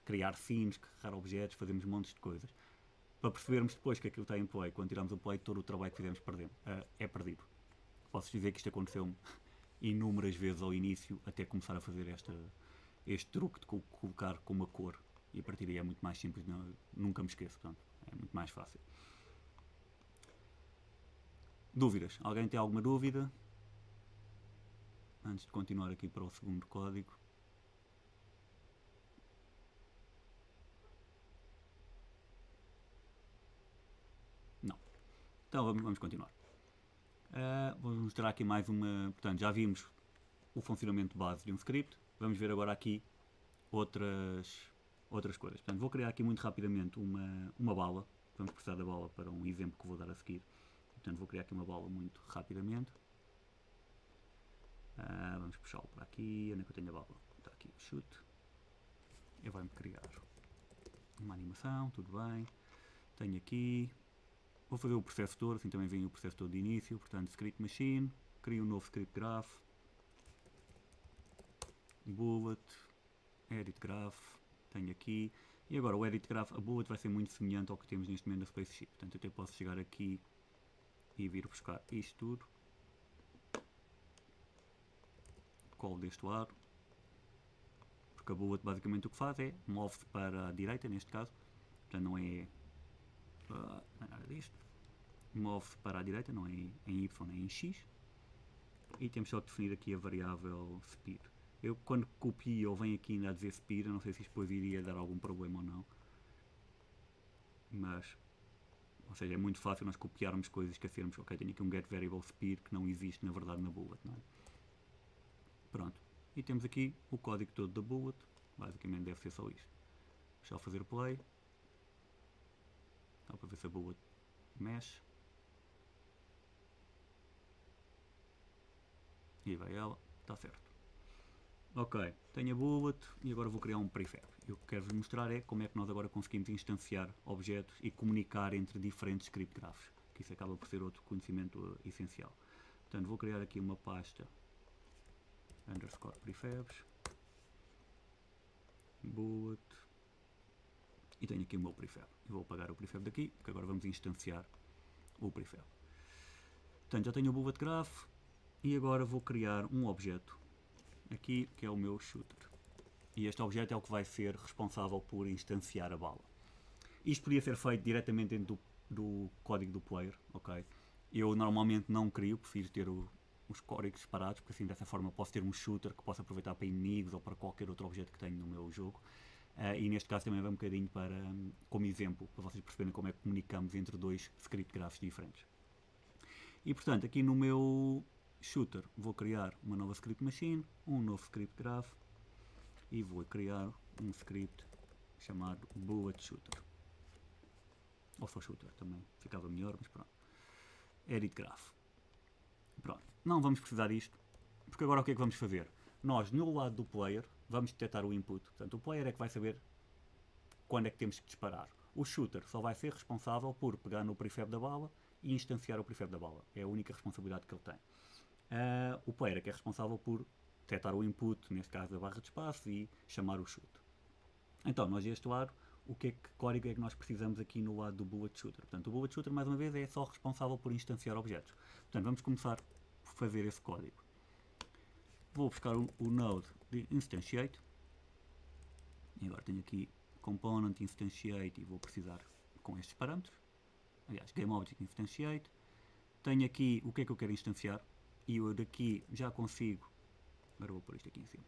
criar scenes, carregar objetos, fazemos montes de coisas. Para percebermos depois que aquilo está em play, quando tiramos o play, todo o trabalho que fizemos é perdido. Posso dizer que isto aconteceu-me inúmeras vezes ao início, até começar a fazer este truque de colocar com uma cor. E a partir daí é muito mais simples, nunca me esqueço, portanto, é muito mais fácil. Dúvidas? Alguém tem alguma dúvida? Antes de continuar aqui para o segundo código. Não. Então vamos continuar. Vou mostrar aqui mais uma. Portanto, já vimos o funcionamento base de um script. Vamos ver agora aqui outras coisas. Portanto, vou criar aqui muito rapidamente uma bala. Vamos precisar da bala para um exemplo que vou dar a seguir. Portanto, vou criar aqui uma bala muito rapidamente. Vamos puxá-lo para aqui. Onde é que eu tenho a bala? Está aqui, chute. Ele vai-me criar uma animação, tudo bem. Tenho aqui. Vou fazer o processo todo, assim também vem o processo todo de início. Portanto, script machine. Crio um novo script graph. Bullet. Edit graph. Tenho aqui. E agora o edit graph, a bullet vai ser muito semelhante ao que temos neste momento na Spaceship. Portanto, eu até posso chegar aqui e vir buscar isto tudo. Colo deste lado. Porque a bullet basicamente o que faz é move-se para a direita, neste caso. Portanto, não é nada disto. Move-se para a direita, não é em Y nem em X. E temos só de definir aqui a variável speed. Eu quando copio ou venho aqui ainda a dizer speed, eu não sei se isto depois iria dar algum problema ou não. Mas, ou seja, é muito fácil nós copiarmos coisas, esquecermos, ok, tenho aqui um get variable speed que não existe na verdade na bullet, não é? Pronto. E temos aqui o código todo da bullet, basicamente deve ser só isto. Deixa eu fazer play. Só para ver se a bullet mexe. E vai ela, está certo. Ok, tenho a bullet e agora vou criar um prefab. E o que quero vos mostrar é como é que nós agora conseguimos instanciar objetos e comunicar entre diferentes script graphs, que isso acaba por ser outro conhecimento essencial. Portanto, vou criar aqui uma pasta underscore prefabs, bullet, e tenho aqui o meu prefab. Eu vou apagar o prefab daqui, porque agora vamos instanciar o prefab. Portanto, já tenho o bullet graph e agora vou criar um objeto aqui que é o meu shooter. E este objeto é o que vai ser responsável por instanciar a bala. Isto podia ser feito diretamente dentro do código do player, ok? Eu normalmente não crio, prefiro ter os códigos separados, porque assim dessa forma posso ter um shooter que posso aproveitar para inimigos ou para qualquer outro objeto que tenho no meu jogo. E neste caso também vai um bocadinho para, como exemplo, para vocês perceberem como é que comunicamos entre dois script graphs diferentes. E portanto, aqui no meu shooter vou criar uma nova script machine, um novo script graph e vou criar um script chamado bullet shooter. Ou só shooter também, ficava melhor, mas pronto. Edit graph. Pronto, não vamos precisar disto, porque agora o que é que vamos fazer? Nós, no lado do player, vamos detectar o input. Portanto, o player é que vai saber quando é que temos que disparar. O shooter só vai ser responsável por pegar no prefab da bala e instanciar o prefab da bala. É a única responsabilidade que ele tem. O player é que é responsável por detectar o input, neste caso a barra de espaço, e chamar o shoot. Então, nós deste lado, que código é que nós precisamos aqui no lado do bullet shooter? Portanto, o bullet shooter, mais uma vez, é só responsável por instanciar objetos. Portanto, vamos começar por fazer esse código. Vou buscar o node de instantiate. E agora tenho aqui component instantiate e vou precisar com estes parâmetros. Aliás, GameObject instantiate. Tenho aqui o que é que eu quero instanciar. e eu daqui já consigo, agora vou pôr isto aqui em cima,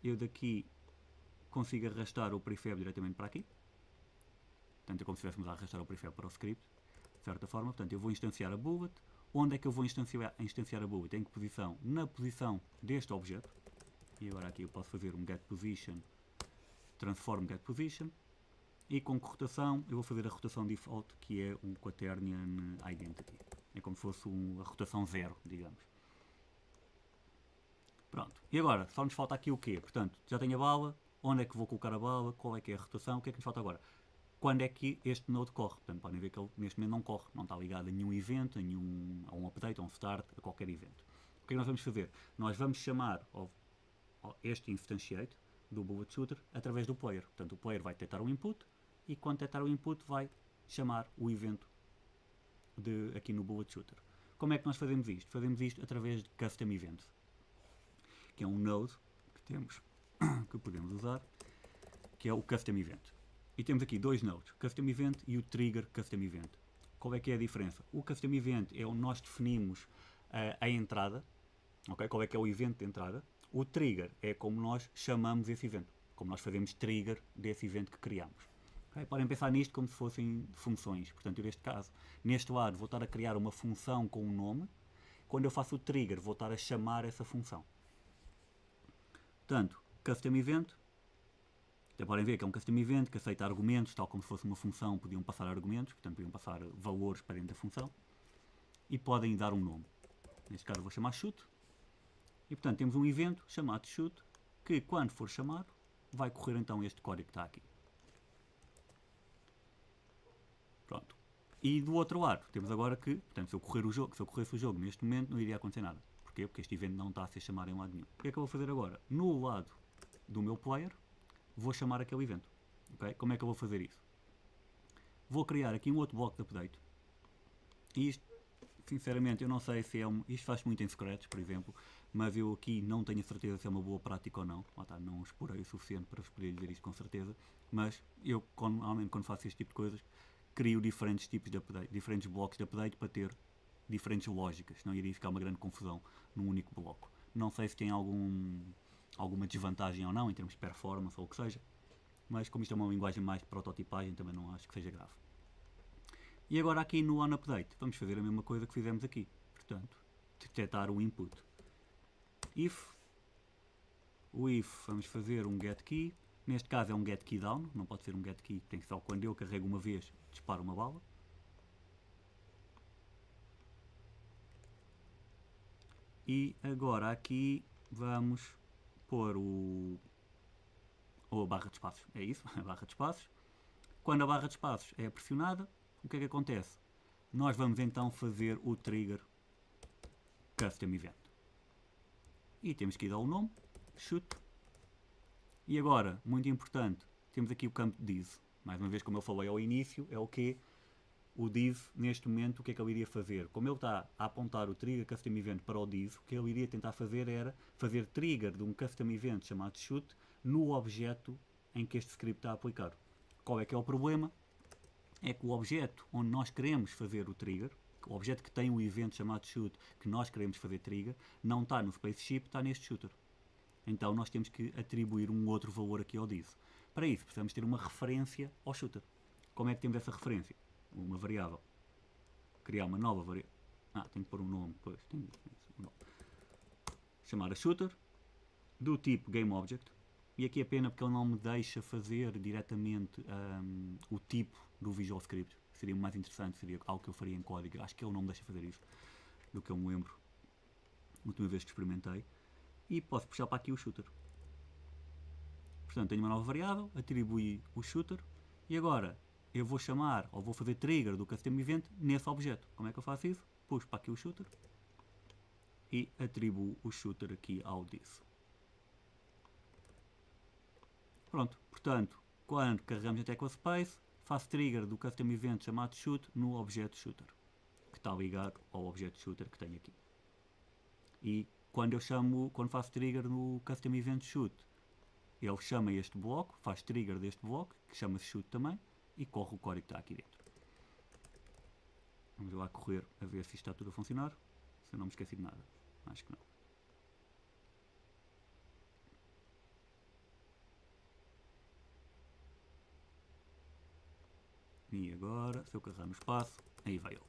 eu daqui consigo arrastar o prefab diretamente para aqui. Portanto, é como se estivéssemos a arrastar o prefab para o script, de certa forma. Portanto, eu vou instanciar a bullet. Onde é que eu vou instanciar a bullet? Em que posição? Na posição deste objeto. E agora aqui eu posso fazer um getPosition, transform getPosition. E com rotação, eu vou fazer a rotação default, que é um quaternion identity. É como se fosse a rotação 0, digamos. Pronto. E agora, só nos falta aqui o quê? Portanto, já tenho a bala. Onde é que vou colocar a bala? Qual é que é a rotação? O que é que nos falta agora? Quando é que este node corre? Portanto, podem ver que ele neste momento não corre. Não está ligado a nenhum evento, a um update, a um start, a qualquer evento. O que é que nós vamos fazer? Nós vamos chamar este instantiate do bullet shooter através do player. Portanto, o player vai detectar o input e quando detectar o input vai chamar o evento aqui no bullet shooter. Como é que nós fazemos isto? Fazemos isto através de custom event, que é um node que temos, que podemos usar, que é o custom event. E temos aqui dois nodes, o custom event e o trigger custom event. Qual é que é a diferença? O custom event é onde nós definimos a entrada, okay? Qual é que é o evento de entrada. O trigger é como nós chamamos esse evento, como nós fazemos trigger desse evento que criamos. Okay? Podem pensar nisto como se fossem funções. Portanto, neste caso, neste lado vou estar a criar uma função com um nome. Quando eu faço o trigger, vou estar a chamar essa função. Portanto, custom event. Até podem ver que é um custom event que aceita argumentos, tal como se fosse uma função, podiam passar argumentos, portanto podiam passar valores para dentro da função e podem dar um nome. Neste caso vou chamar shoot e portanto temos um evento chamado shoot que quando for chamado vai correr então este código que está aqui. Pronto. E do outro lado temos agora que, portanto, se eu corresse o jogo neste momento não iria acontecer nada. Porquê? Porque este evento não está a ser chamado em lado nenhum. O que é que eu vou fazer agora? No lado do meu player vou chamar aquele evento. Okay? Como é que eu vou fazer isso? Vou criar aqui um outro bloco de update. E isto, sinceramente, eu não sei se é isto faz muito em Scratch, por exemplo, mas eu aqui não tenho a certeza se é uma boa prática ou não. Não explorei o suficiente para poder dizer isto com certeza. Mas eu, normalmente, quando faço este tipo de coisas, crio diferentes tipos de update, diferentes blocos de update para ter diferentes lógicas. Senão iria ficar uma grande confusão num único bloco. Não sei se tem alguma desvantagem ou não, em termos de performance ou o que seja, mas como isto é uma linguagem mais de prototipagem, também não acho que seja grave. E agora aqui no onUpdate, vamos fazer a mesma coisa que fizemos aqui, portanto, detectar o input. Vamos fazer um getKey, neste caso é um getKeyDown, não pode ser um getKey, tem que ser só quando eu carrego uma vez, disparo uma bala. E agora aqui vamos pôr ou a barra de espaços, é isso, a barra de espaços. Quando a barra de espaços é pressionada, o que é que acontece? Nós vamos então fazer o trigger custom event. E temos que ir dar o nome, shoot. E agora, muito importante, temos aqui o campo div. Mais uma vez, como eu falei ao início, é o que o div, neste momento, o que é que ele iria fazer? Como ele está a apontar o trigger custom event para o div, o que ele iria tentar fazer era fazer trigger de um custom event chamado shoot no objeto em que este script está aplicado. Qual é que é o problema? É que o objeto onde nós queremos fazer o trigger, o objeto que tem um evento chamado shoot, que nós queremos fazer trigger, não está no spaceship, está neste shooter. Então nós temos que atribuir um outro valor aqui ao div. Para isso precisamos ter uma referência ao shooter. Como é que temos essa referência? Uma variável. Criar uma nova variável. Tenho que pôr um nome. Pois, um nome. Chamar a shooter do tipo GameObject. E aqui é pena porque ele não me deixa fazer diretamente o tipo do Visual Script. Seria mais interessante, seria algo que eu faria em código. Acho que ele não me deixa fazer isso, do que eu me lembro a última vez que experimentei. E posso puxar para aqui o shooter. Portanto, tenho uma nova variável, atribuí o shooter e agora eu vou chamar, ou vou fazer trigger do custom event nesse objeto. Como é que eu faço isso? Puxo para aqui o shooter e atribuo o shooter aqui ao div. Pronto, portanto, quando carregamos a tecla space, faço trigger do custom event chamado shoot no objeto shooter, que está ligado ao objeto shooter que tenho aqui. E quando faço trigger no custom event shoot, ele chama este bloco, faz trigger deste bloco, que chama-se shoot também, e corre o código que está aqui dentro. Vamos lá correr a ver se isto está tudo a funcionar. Se eu não me esqueci de nada. Acho que não. E agora, se eu carregar no espaço, aí vai ele.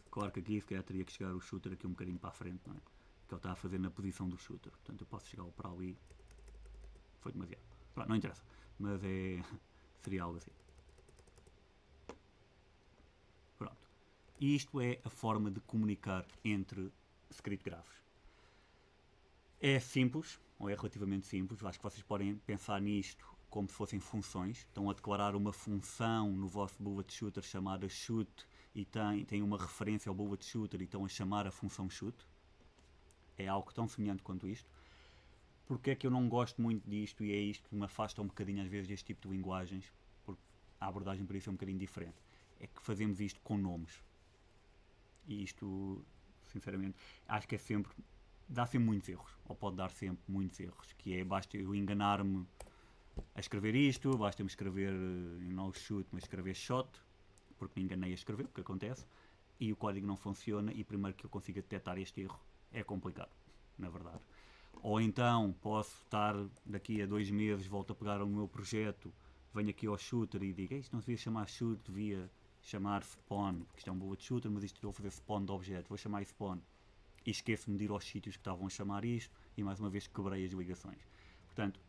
Claro que aqui se calhar teria que chegar o shooter aqui um bocadinho para a frente, não é? Que ele está a fazer na posição do shooter. Portanto, eu posso chegar para ali. Foi demasiado. Pronto, não interessa. Mas seria algo assim. Pronto. E isto é a forma de comunicar entre script graphs. É simples, ou é relativamente simples. Acho que vocês podem pensar nisto como se fossem funções. Estão a declarar uma função no vosso bullet shooter chamada shoot e tem uma referência ao bullet shooter e estão a chamar a função shoot. É algo tão semelhante quanto isto. Porque é que eu não gosto muito disto e é isto que me afasta um bocadinho às vezes deste tipo de linguagens, porque a abordagem por isso é um bocadinho diferente. É que fazemos isto com nomes. E isto, sinceramente, acho que é sempre... dá sempre muitos erros, ou pode dar sempre muitos erros, que é, basta eu enganar-me a escrever isto, basta-me escrever, não shoot, mas escrever shot, porque me enganei a escrever, o que acontece, e o código não funciona, e primeiro que eu consiga detectar este erro é complicado, na verdade. Ou então posso estar daqui a 2 meses, volto a pegar o meu projeto, venho aqui ao shooter e digo, isto não devia chamar shoot, devia chamar spawn, porque isto é um bullet shooter, mas isto estou a fazer spawn de objeto, vou chamar spawn. E esqueço-me de ir aos sítios que estavam a chamar isto e mais uma vez quebrei as ligações. Portanto,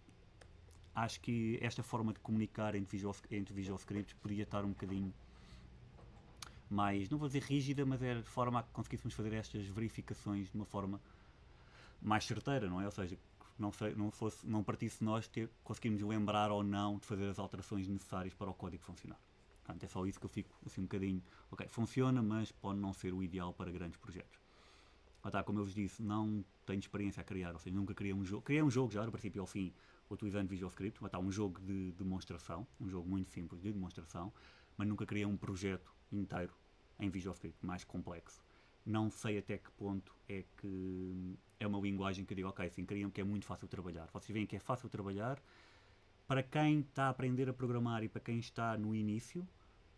acho que esta forma de comunicar entre Visual Scripts podia estar um bocadinho mais, não vou dizer rígida, mas era de forma a que conseguíssemos fazer estas verificações de uma forma mais certeira, não é? Ou seja, não partisse de nós conseguirmos lembrar ou não de fazer as alterações necessárias para o código funcionar. Portanto, é só isso que eu fico assim um bocadinho, ok, funciona, mas pode não ser o ideal para grandes projetos. Como eu vos disse, não tenho experiência a criar, ou seja, nunca criei um jogo. Criei um jogo já, do princípio ao fim, utilizando Visual Script, um jogo de demonstração, um jogo muito simples de demonstração, mas nunca criei um projeto inteiro em Visual Script, mais complexo. Não sei até que ponto é que é uma linguagem que eu digo, ok, sim, criam que é muito fácil de trabalhar. Vocês veem que é fácil de trabalhar. Para quem está a aprender a programar e para quem está no início,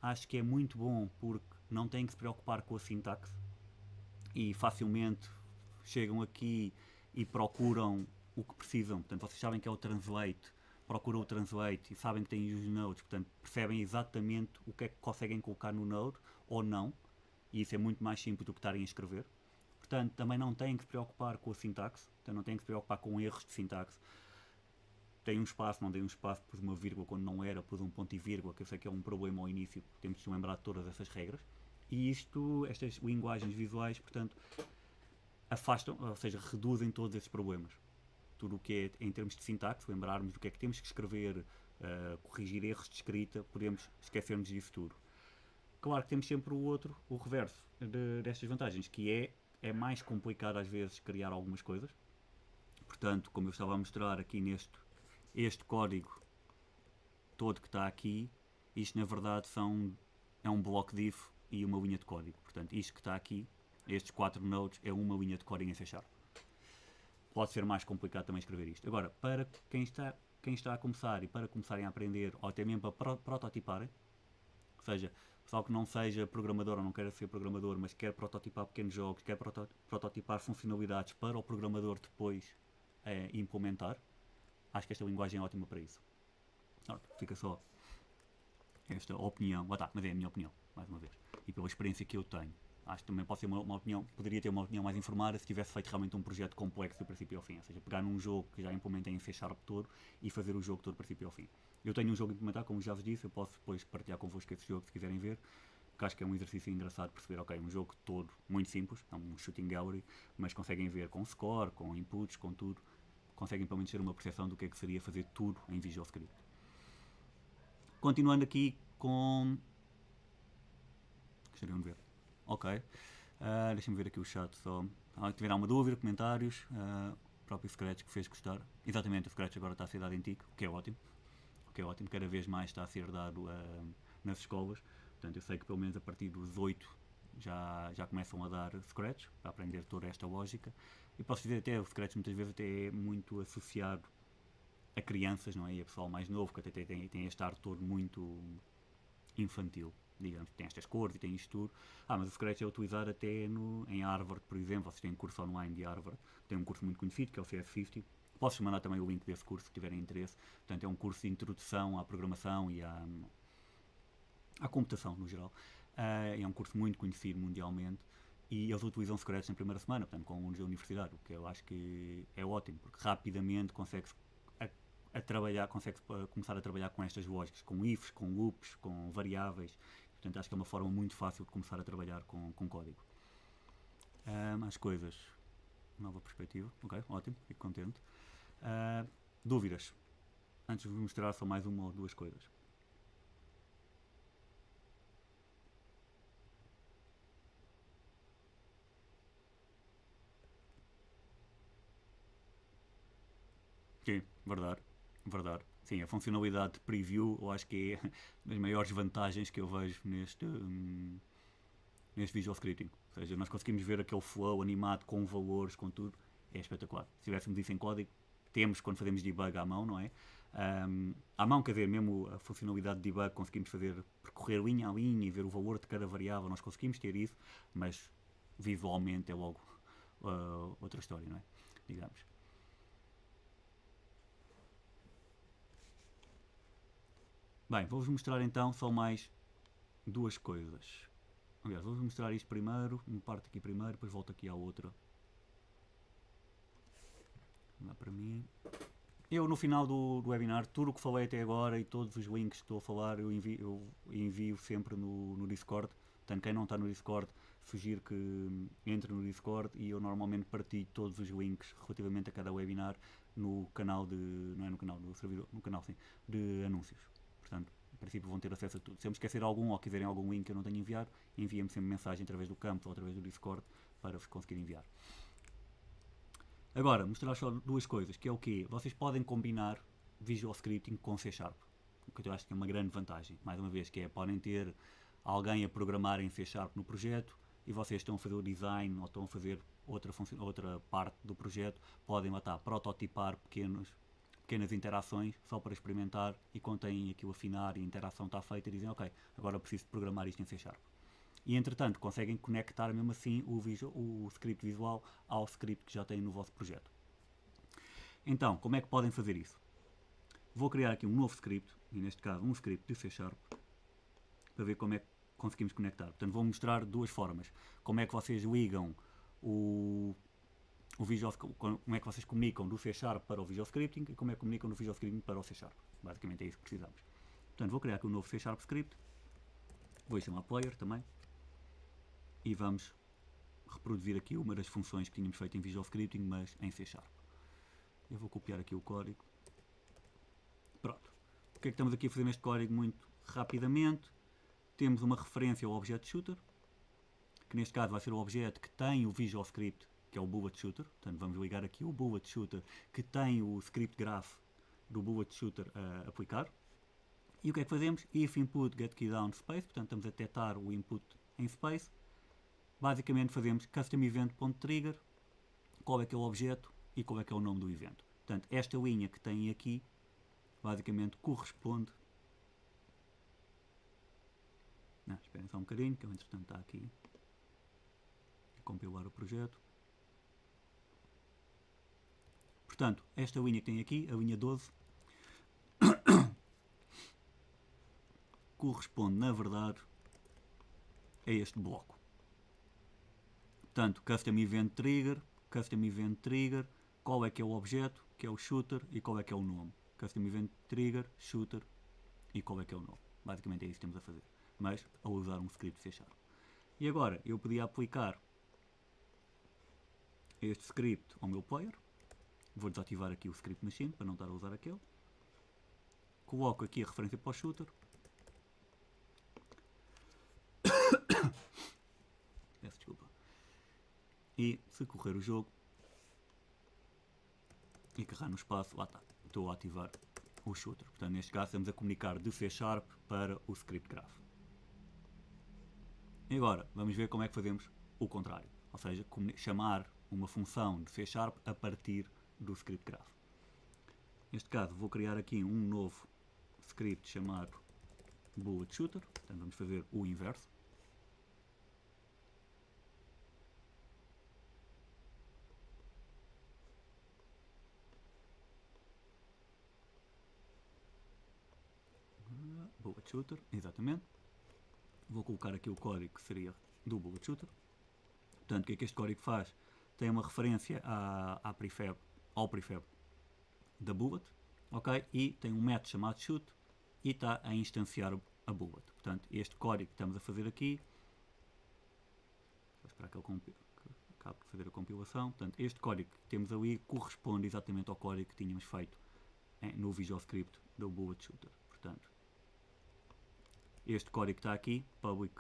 acho que é muito bom porque não tem que se preocupar com a sintaxe e facilmente chegam aqui e procuram o que precisam. Portanto, vocês sabem que é o translate, procuram o translate e sabem que têm os nodes, portanto, percebem exatamente o que é que conseguem colocar no node ou não, e isso é muito mais simples do que estarem a escrever. Portanto, também não têm que se preocupar com a sintaxe, então não têm que se preocupar com erros de sintaxe. Tem um espaço, não tem um espaço, pus uma vírgula quando não era, pus um ponto e vírgula, que eu sei que é um problema ao início, temos de lembrar de todas essas regras. E estas linguagens visuais, portanto, afastam, ou seja, reduzem todos esses problemas. Tudo o que é em termos de sintaxe, lembrarmos do que é que temos que escrever, corrigir erros de escrita, podemos esquecermos disso tudo. Claro que temos sempre o reverso destas vantagens, que é mais complicado às vezes criar algumas coisas. Portanto, como eu estava a mostrar aqui este código todo que está aqui, isto na verdade é um bloco div e uma linha de código. Portanto, isto que está aqui, estes 4 nodes, é uma linha de código em C#. Pode ser mais complicado também escrever isto. Agora, para quem está a começar e para começarem a aprender, ou até mesmo para prototiparem, ou seja, pessoal que não seja programador ou não queira ser programador, mas quer prototipar pequenos jogos, quer prototipar funcionalidades para o programador depois implementar, acho que esta linguagem é ótima para isso. Fica só esta opinião, mas é a minha opinião, mais uma vez, e pela experiência que eu tenho. Acho que também pode ser uma opinião, poderia ter uma opinião mais informada se tivesse feito realmente um projeto complexo do princípio ao fim, ou seja, pegar num jogo que já implementei em C# todo e fazer o jogo todo do princípio ao fim. Eu tenho um jogo implementado, como já vos disse, eu posso depois partilhar convosco esse jogo se quiserem ver, porque acho que é um exercício engraçado perceber, ok, um jogo todo muito simples, é um shooting gallery, mas conseguem ver com score, com inputs, com tudo, conseguem pelo menos ter uma percepção do que é que seria fazer tudo em Visual Script. Continuando aqui com... Gostariam de ver. Ok. Deixa-me ver aqui o chat só. Se tiver alguma dúvida, comentários. O próprio Scratch que fez gostar. Exatamente, o Scratch agora está a ser dado em TIC, o que é ótimo. O que é ótimo, cada vez mais está a ser dado nas escolas. Portanto, eu sei que pelo menos a partir dos 8 já começam a dar Scratch, para aprender toda esta lógica. E posso dizer até, o Scratch muitas vezes até é muito associado a crianças, não é? E a pessoal mais novo, que até tem este ar todo muito infantil. digamos, tem estas cores e tem isto tudo. Mas o Scratch é utilizado até em Harvard, por exemplo. Vocês têm um curso online de Harvard, tem um curso muito conhecido que é o CS50. Posso mandar também o link desse curso se tiverem interesse. Portanto, é um curso de introdução à programação e à computação no geral. É um curso muito conhecido mundialmente e eles utilizam Scratch na primeira semana, portanto, com alunos da universidade, o que eu acho que é ótimo, porque rapidamente consegue-se começar a trabalhar com estas lógicas, com ifs, com loops, com variáveis. Portanto, acho que é uma forma muito fácil de começar a trabalhar com código. As coisas, nova perspectiva, ok, ótimo, fico contente. Dúvidas? Antes de vos mostrar só mais uma ou duas coisas. Sim, verdade, verdade. Sim, a funcionalidade de preview eu acho que é das maiores vantagens que eu vejo neste Visual Scripting. Ou seja, nós conseguimos ver aquele flow animado com valores, com tudo, é espetacular. Se tivéssemos isso em código, temos quando fazemos debug à mão, não é? À mão, quer dizer, mesmo a funcionalidade de debug, conseguimos percorrer linha a linha e ver o valor de cada variável, nós conseguimos ter isso, mas visualmente é logo outra história, não é? Digamos. Bem, vou-vos mostrar então só mais duas coisas. Aliás, vou-vos mostrar isto primeiro, uma parte aqui primeiro, depois volto aqui à outra. Vamos lá para mim. Eu, no final do webinar, tudo o que falei até agora e todos os links que estou a falar, eu envio sempre no Discord. Portanto, quem não está no Discord, sugiro que entre no Discord e eu normalmente partilho todos os links relativamente a cada webinar no canal não é no canal do servidor, no canal sim, de anúncios. Portanto, em princípio vão ter acesso a tudo. Se eu me esquecer algum ou quiserem algum link que eu não tenho enviado, enviem-me sempre mensagem através do campo ou através do Discord para vos conseguir enviar. Agora, mostrar só duas coisas, que é o quê? Vocês podem combinar Visual Scripting com C#, o que eu acho que é uma grande vantagem. Mais uma vez, que é, podem ter alguém a programar em C# no projeto e vocês estão a fazer o design ou estão a fazer outra parte do projeto, podem lá estar, prototipar pequenas interações só para experimentar e quando têm aquilo afinar e a interação está feita dizem ok, agora preciso de programar isto em C#. E entretanto conseguem conectar mesmo assim o script visual ao script que já têm no vosso projeto. Então, como é que podem fazer isso? Vou criar aqui um novo script, e neste caso um script de C# para ver como é que conseguimos conectar. Portanto, vou mostrar duas formas. Como é que vocês ligam o Visual, como é que vocês comunicam do C# para o Visual Scripting e como é que comunicam do Visual Scripting para o C#. Basicamente é isso que precisamos. Portanto, vou criar aqui um novo C# script, vou chamar player também e vamos reproduzir aqui uma das funções que tínhamos feito em Visual Scripting, mas em C#. Eu vou copiar aqui o código. Pronto. O que é que estamos aqui a fazer neste código muito rapidamente? Temos uma referência ao objeto shooter, que neste caso vai ser o objeto que tem o Visual Script, que é o bullet shooter. Portanto, vamos ligar aqui o bullet shooter que tem o script graph do bullet shooter a aplicar. E o que é que fazemos? If input get key down space, portanto estamos a detectar o input em space. Basicamente fazemos custom event.trigger, qual é que é o objeto e qual é que é o nome do evento. Portanto, esta linha que tem aqui, basicamente corresponde... Não, esperem só um bocadinho, que eu entretanto está aqui a compilar o projeto. Portanto, esta linha que tem aqui, a linha 12, corresponde, na verdade, a este bloco. Portanto, custom event trigger, qual é que é o objeto, que é o shooter, e qual é que é o nome. Custom event trigger, shooter, e qual é que é o nome. Basicamente é isso que temos a fazer, mas a usar um script C#. E agora, eu podia aplicar este script ao meu player. Vou desativar aqui o script machine, para não estar a usar aquele. Coloco aqui a referência para o shooter. Peço desculpa. E se correr o jogo e carregar no espaço, lá está, estou a ativar o shooter. Portanto, neste caso estamos a comunicar de C# para o script graph. E agora, vamos ver como é que fazemos o contrário. Ou seja, chamar uma função de C# a partir do script graph. Neste caso, vou criar aqui um novo script chamado bullet shooter, portanto vamos fazer o inverso. Bullet shooter, exatamente. Vou colocar aqui o código que seria do bullet shooter. Portanto, o que é que este código faz? Tem uma referência ao prefab da bullet, ok? E tem um método chamado shoot e está a instanciar a bullet. Portanto, este código que estamos a fazer aqui, vou esperar que ele acabe de fazer a compilação. Portanto, este código que temos ali corresponde exatamente ao código que tínhamos feito no Visual Script do bullet shooter. Portanto, este código que está aqui, public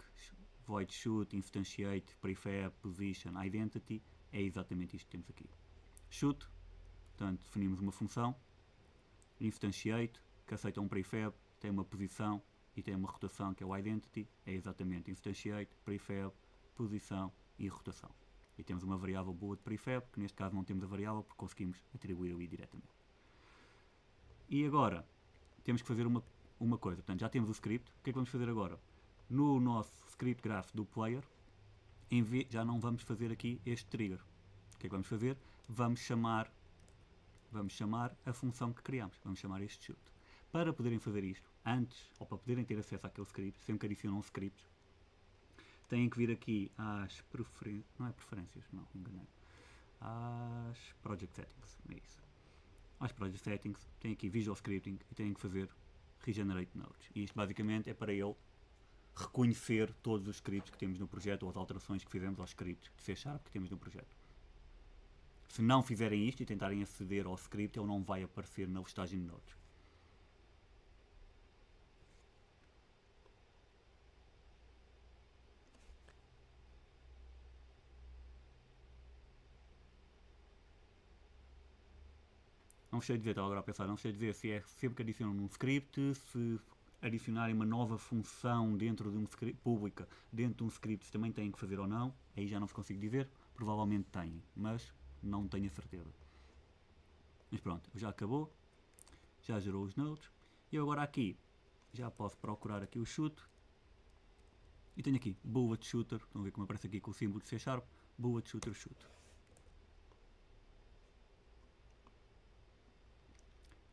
void shoot, instantiate, prefab, position, identity, é exatamente isto que temos aqui. Shoot, portanto, definimos uma função, instantiate, que aceita um prefab, tem uma posição e tem uma rotação, que é o identity, é exatamente instantiate, prefab, posição e rotação. E temos uma variável bullet prefab, que neste caso não temos a variável porque conseguimos atribuir ali diretamente. E agora, temos que fazer uma coisa, portanto já temos o script, o que é que vamos fazer agora? No nosso script graph do player, já não vamos fazer aqui este trigger. O que é que vamos fazer? Vamos chamar a função que criamos, vamos chamar este shoot. Para poderem fazer isto, antes, ou para poderem ter acesso àquele script, sempre que adicionam scripts, têm que vir aqui às preferências, não é preferências, não, enganei, às project settings, é isso. Às project settings, tem aqui visual scripting e têm que fazer regenerate nodes. E isto basicamente é para ele reconhecer todos os scripts que temos no projeto ou as alterações que fizemos aos scripts de C# que temos no projeto. Se não fizerem isto e tentarem aceder ao script, ele não vai aparecer na listagem de nodes. Não sei dizer, estava agora a pensar, não sei dizer se é sempre que adicionam um script, se adicionarem uma nova função dentro de um script, pública, dentro de um script, também têm que fazer ou não, aí já não vos consigo dizer, provavelmente têm, mas não tenho a certeza. Mas pronto, já acabou, já gerou os nodes, e eu agora aqui já posso procurar aqui o shoot, e tenho aqui bullet shooter, estão a ver como aparece aqui com o símbolo de C#, bullet shooter shoot.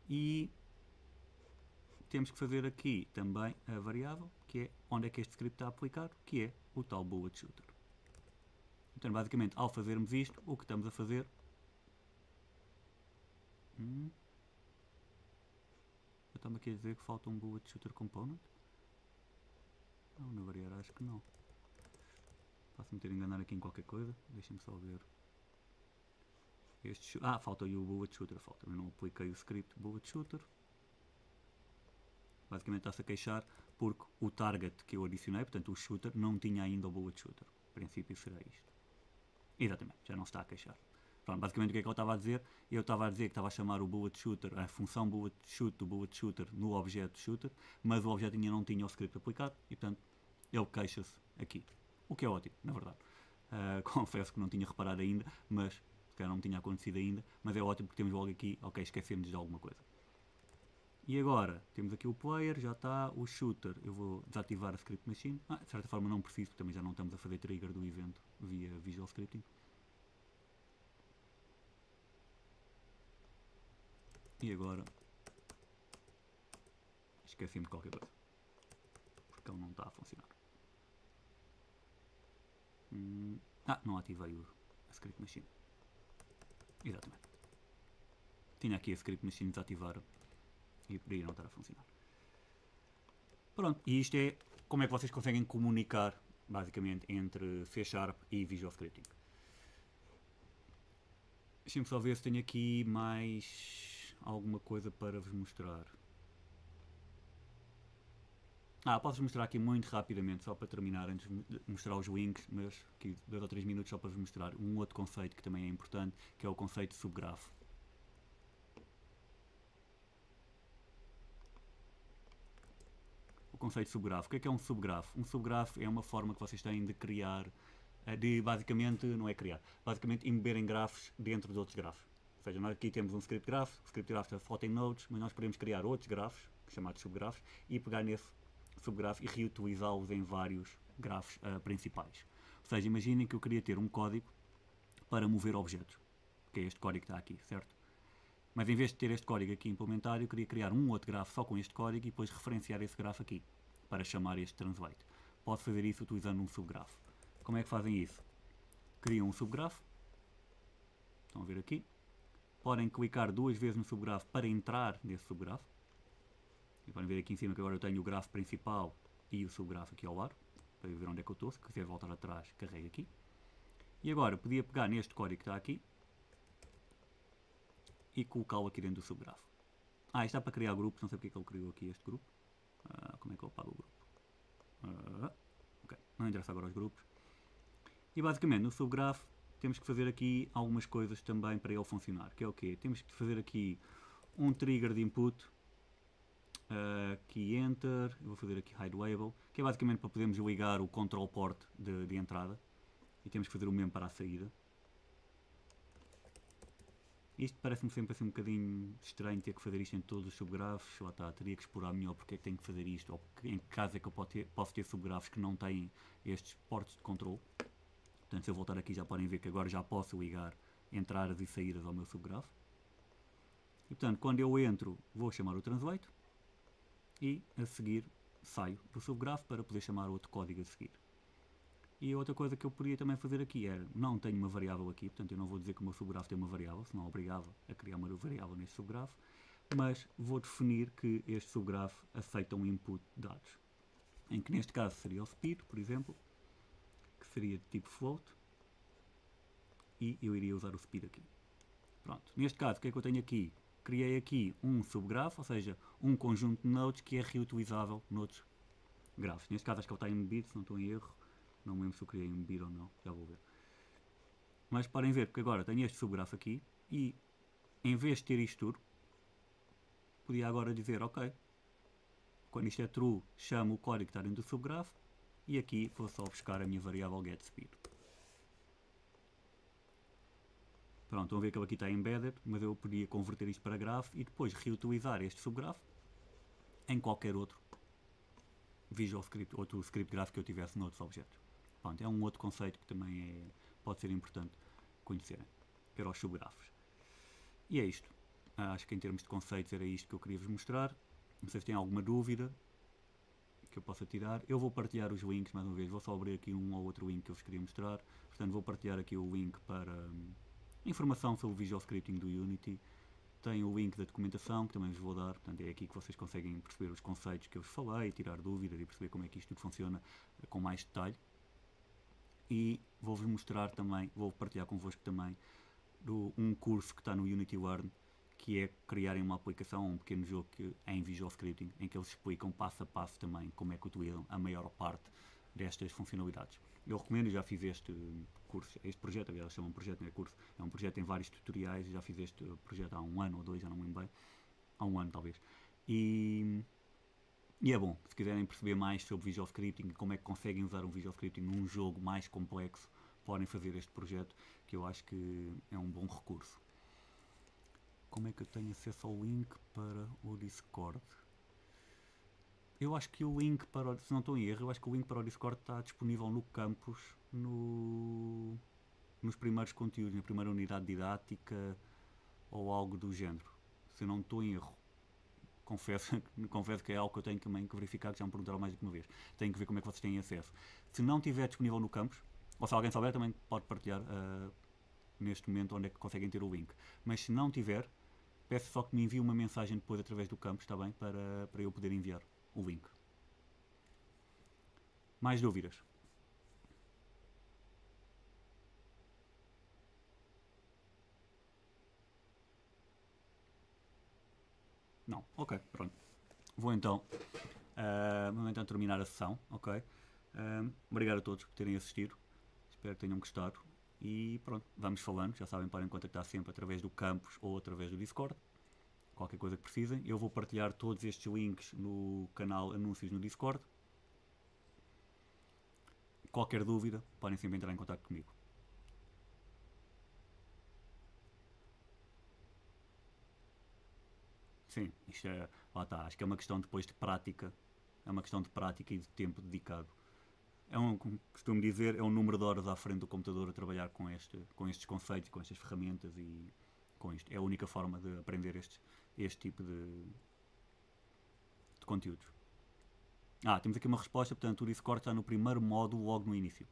E temos que fazer aqui também a variável, que é onde é que este script está aplicado, que é o tal bullet shooter. Então, basicamente, ao fazermos isto, o que estamos a fazer... Eu estava aqui a dizer que falta um bullet shooter component? Não, na variável acho que não. Posso-me ter enganado aqui em qualquer coisa, deixem-me só ver. Falta aí o bullet shooter, falta. Eu não apliquei o script bullet shooter. Basicamente está-se a queixar porque o target que eu adicionei, portanto o shooter, não tinha ainda o bullet shooter. No princípio será isto. Exatamente, já não está a queixar. Pronto, basicamente o que é que eu estava a dizer? Eu estava a dizer que estava a chamar o bullet shooter, a função bullet shoot do bullet shooter no objeto shooter, mas o objeto ainda não tinha o script aplicado e portanto ele queixa-se aqui. O que é ótimo, na verdade. Confesso que não tinha reparado ainda, mas se calhar não me tinha acontecido ainda, mas é ótimo porque temos logo aqui, ok, esquecemos de alguma coisa. E agora, temos aqui o player, já está, o shooter, eu vou desativar a script machine, de certa forma não preciso, porque também já não estamos a fazer trigger do evento via visual scripting. E agora, esqueci-me de qualquer coisa, porque ele não está a funcionar. Não ativei a script machine. Exatamente. Tinha aqui a script machine desativar e poderia não estar a funcionar. Pronto, e isto é como é que vocês conseguem comunicar basicamente entre C# e Visual Scripting. Deixem-me só ver se tenho aqui mais alguma coisa para vos mostrar. Posso-vos mostrar aqui muito rapidamente, só para terminar, antes de mostrar os links, mas aqui 2 ou 3 minutos só para vos mostrar um outro conceito que também é importante, que é o conceito de subgrafo. O conceito de subgrafo. O que é um subgrafo? Um subgrafo é uma forma que vocês têm de criar, de basicamente, não é criar, basicamente embeberem grafos dentro de outros grafos. Ou seja, nós aqui temos um script graph, o script graph está foto em nodes, mas nós podemos criar outros grafos, chamados subgrafos, e pegar nesse subgrafo e reutilizá-los em vários grafos principais. Ou seja, imaginem que eu queria ter um código para mover objetos, que é este código que está aqui, certo? Mas em vez de ter este código aqui implementado, eu queria criar um outro grafo só com este código e depois referenciar esse grafo aqui, para chamar este translate. Posso fazer isso utilizando um subgrafo. Como é que fazem isso? Criam um subgrafo, estão a ver aqui, podem clicar 2 vezes no subgrafo para entrar nesse subgrafo. E podem ver aqui em cima que agora eu tenho o grafo principal e o subgrafo aqui ao lado, para ver onde é que eu estou. Se quiser voltar atrás, carrego aqui. E agora podia pegar neste código que está aqui e colocá-lo aqui dentro do subgrafo. Isto dá para criar grupos, não sei porque é que ele criou aqui este grupo. Como é que eu apago o grupo? Ok, não interessa agora os grupos. E basicamente no subgrafo temos que fazer aqui algumas coisas também para ele funcionar, que é o quê? Temos que fazer aqui um trigger de input, aqui enter, eu vou fazer aqui hide label, que é basicamente para podermos ligar o control port de entrada, e temos que fazer o mesmo para a saída. Isto parece-me sempre assim um bocadinho estranho ter que fazer isto em todos os subgrafos. Lá está, teria que explorar melhor porque é que tenho que fazer isto, ou em que caso é que eu posso ter subgrafos que não têm estes portos de controle. Portanto, se eu voltar aqui já podem ver que agora já posso ligar entradas e saídas ao meu subgrafo. E portanto, quando eu entro, vou chamar o translate e a seguir saio do subgrafo para poder chamar outro código a seguir. E outra coisa que eu poderia também fazer aqui era, não tenho uma variável aqui, portanto eu não vou dizer que o meu subgrafo tem uma variável, senão obrigava a criar uma variável neste subgrafo, mas vou definir que este subgrafo aceita um input de dados, em que neste caso seria o speed, por exemplo, que seria de tipo float, e eu iria usar o speed aqui. Pronto, neste caso o que é que eu tenho aqui? Criei aqui um subgrafo, ou seja, um conjunto de nodes que é reutilizável noutros grafos. Neste caso acho que ele está embedido, se não estou em erro. Não me lembro se eu criei embed ou não, já vou ver. Mas podem ver, porque agora tenho este subgrafo aqui e em vez de ter isto tudo, podia agora dizer, ok, quando isto é true, chamo o código que está dentro do subgrafo e aqui vou só buscar a minha variável getSpeed. Pronto, estão a ver que ele aqui está embedded, mas eu podia converter isto para grafo e depois reutilizar este subgrafo em qualquer outro Visual Script, outro script graph que eu tivesse noutros objetos. Pronto, é um outro conceito que também pode ser importante conhecerem, que era os subgrafos. E é isto. Acho que em termos de conceitos era isto que eu queria vos mostrar. Não sei se têm alguma dúvida que eu possa tirar. Eu vou partilhar os links, mais uma vez, vou só abrir aqui um ou outro link que eu vos queria mostrar. Portanto, vou partilhar aqui o link para informação sobre o Visual Scripting do Unity. Tenho o link da documentação, que também vos vou dar. Portanto, é aqui que vocês conseguem perceber os conceitos que eu vos falei, tirar dúvidas e perceber como é que isto tudo funciona com mais detalhe. E vou-vos mostrar também, vou partilhar convosco também um curso que está no Unity Learn, que é criarem uma aplicação, um pequeno jogo em Visual Scripting, em que eles explicam passo a passo também como é que utilizam a maior parte destas funcionalidades. Eu recomendo, já fiz este curso, este projeto, aliás, chama um projeto, não é curso, é um projeto em vários tutoriais, já fiz este projeto há 1 ano ou 2, já não me lembro bem, há 1 ano talvez. E é bom, se quiserem perceber mais sobre Visual Scripting, como é que conseguem usar um Visual Scripting num jogo mais complexo, podem fazer este projeto, que eu acho que é um bom recurso. Como é que eu tenho acesso ao link para o Discord? Eu acho que o link para, se não estou em erro, eu acho que o link para o Discord está disponível no campus, nos primeiros conteúdos, na primeira unidade didática ou algo do género. Se eu não estou em erro. Confesso que é algo que eu tenho também que verificar, que já me perguntaram mais do que uma vez. Tenho que ver como é que vocês têm acesso. Se não estiver disponível no campus, ou se alguém souber, também pode partilhar neste momento onde é que conseguem ter o link. Mas se não tiver, peço só que me envie uma mensagem depois através do campus, está bem? Para eu poder enviar o link. Mais dúvidas? Não? Ok, pronto. Vou então terminar a sessão, ok? Obrigado a todos por terem assistido. Espero que tenham gostado. E pronto, vamos falando. Já sabem, podem contactar sempre através do campus ou através do Discord. Qualquer coisa que precisem. Eu vou partilhar todos estes links no canal Anúncios no Discord. Qualquer dúvida, podem sempre entrar em contato comigo. Sim, isto é, lá está, acho que é uma questão depois de prática É uma questão de prática e de tempo dedicado. Como costumo dizer, é um número de horas à frente do computador a trabalhar com estes conceitos, com estas ferramentas e com isto. É a única forma de aprender este tipo de conteúdos. Temos aqui uma resposta, portanto o Discord está no primeiro módulo logo no início.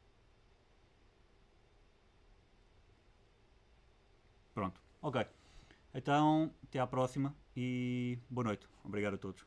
Pronto, ok. Então, até à próxima e boa noite. Obrigado a todos.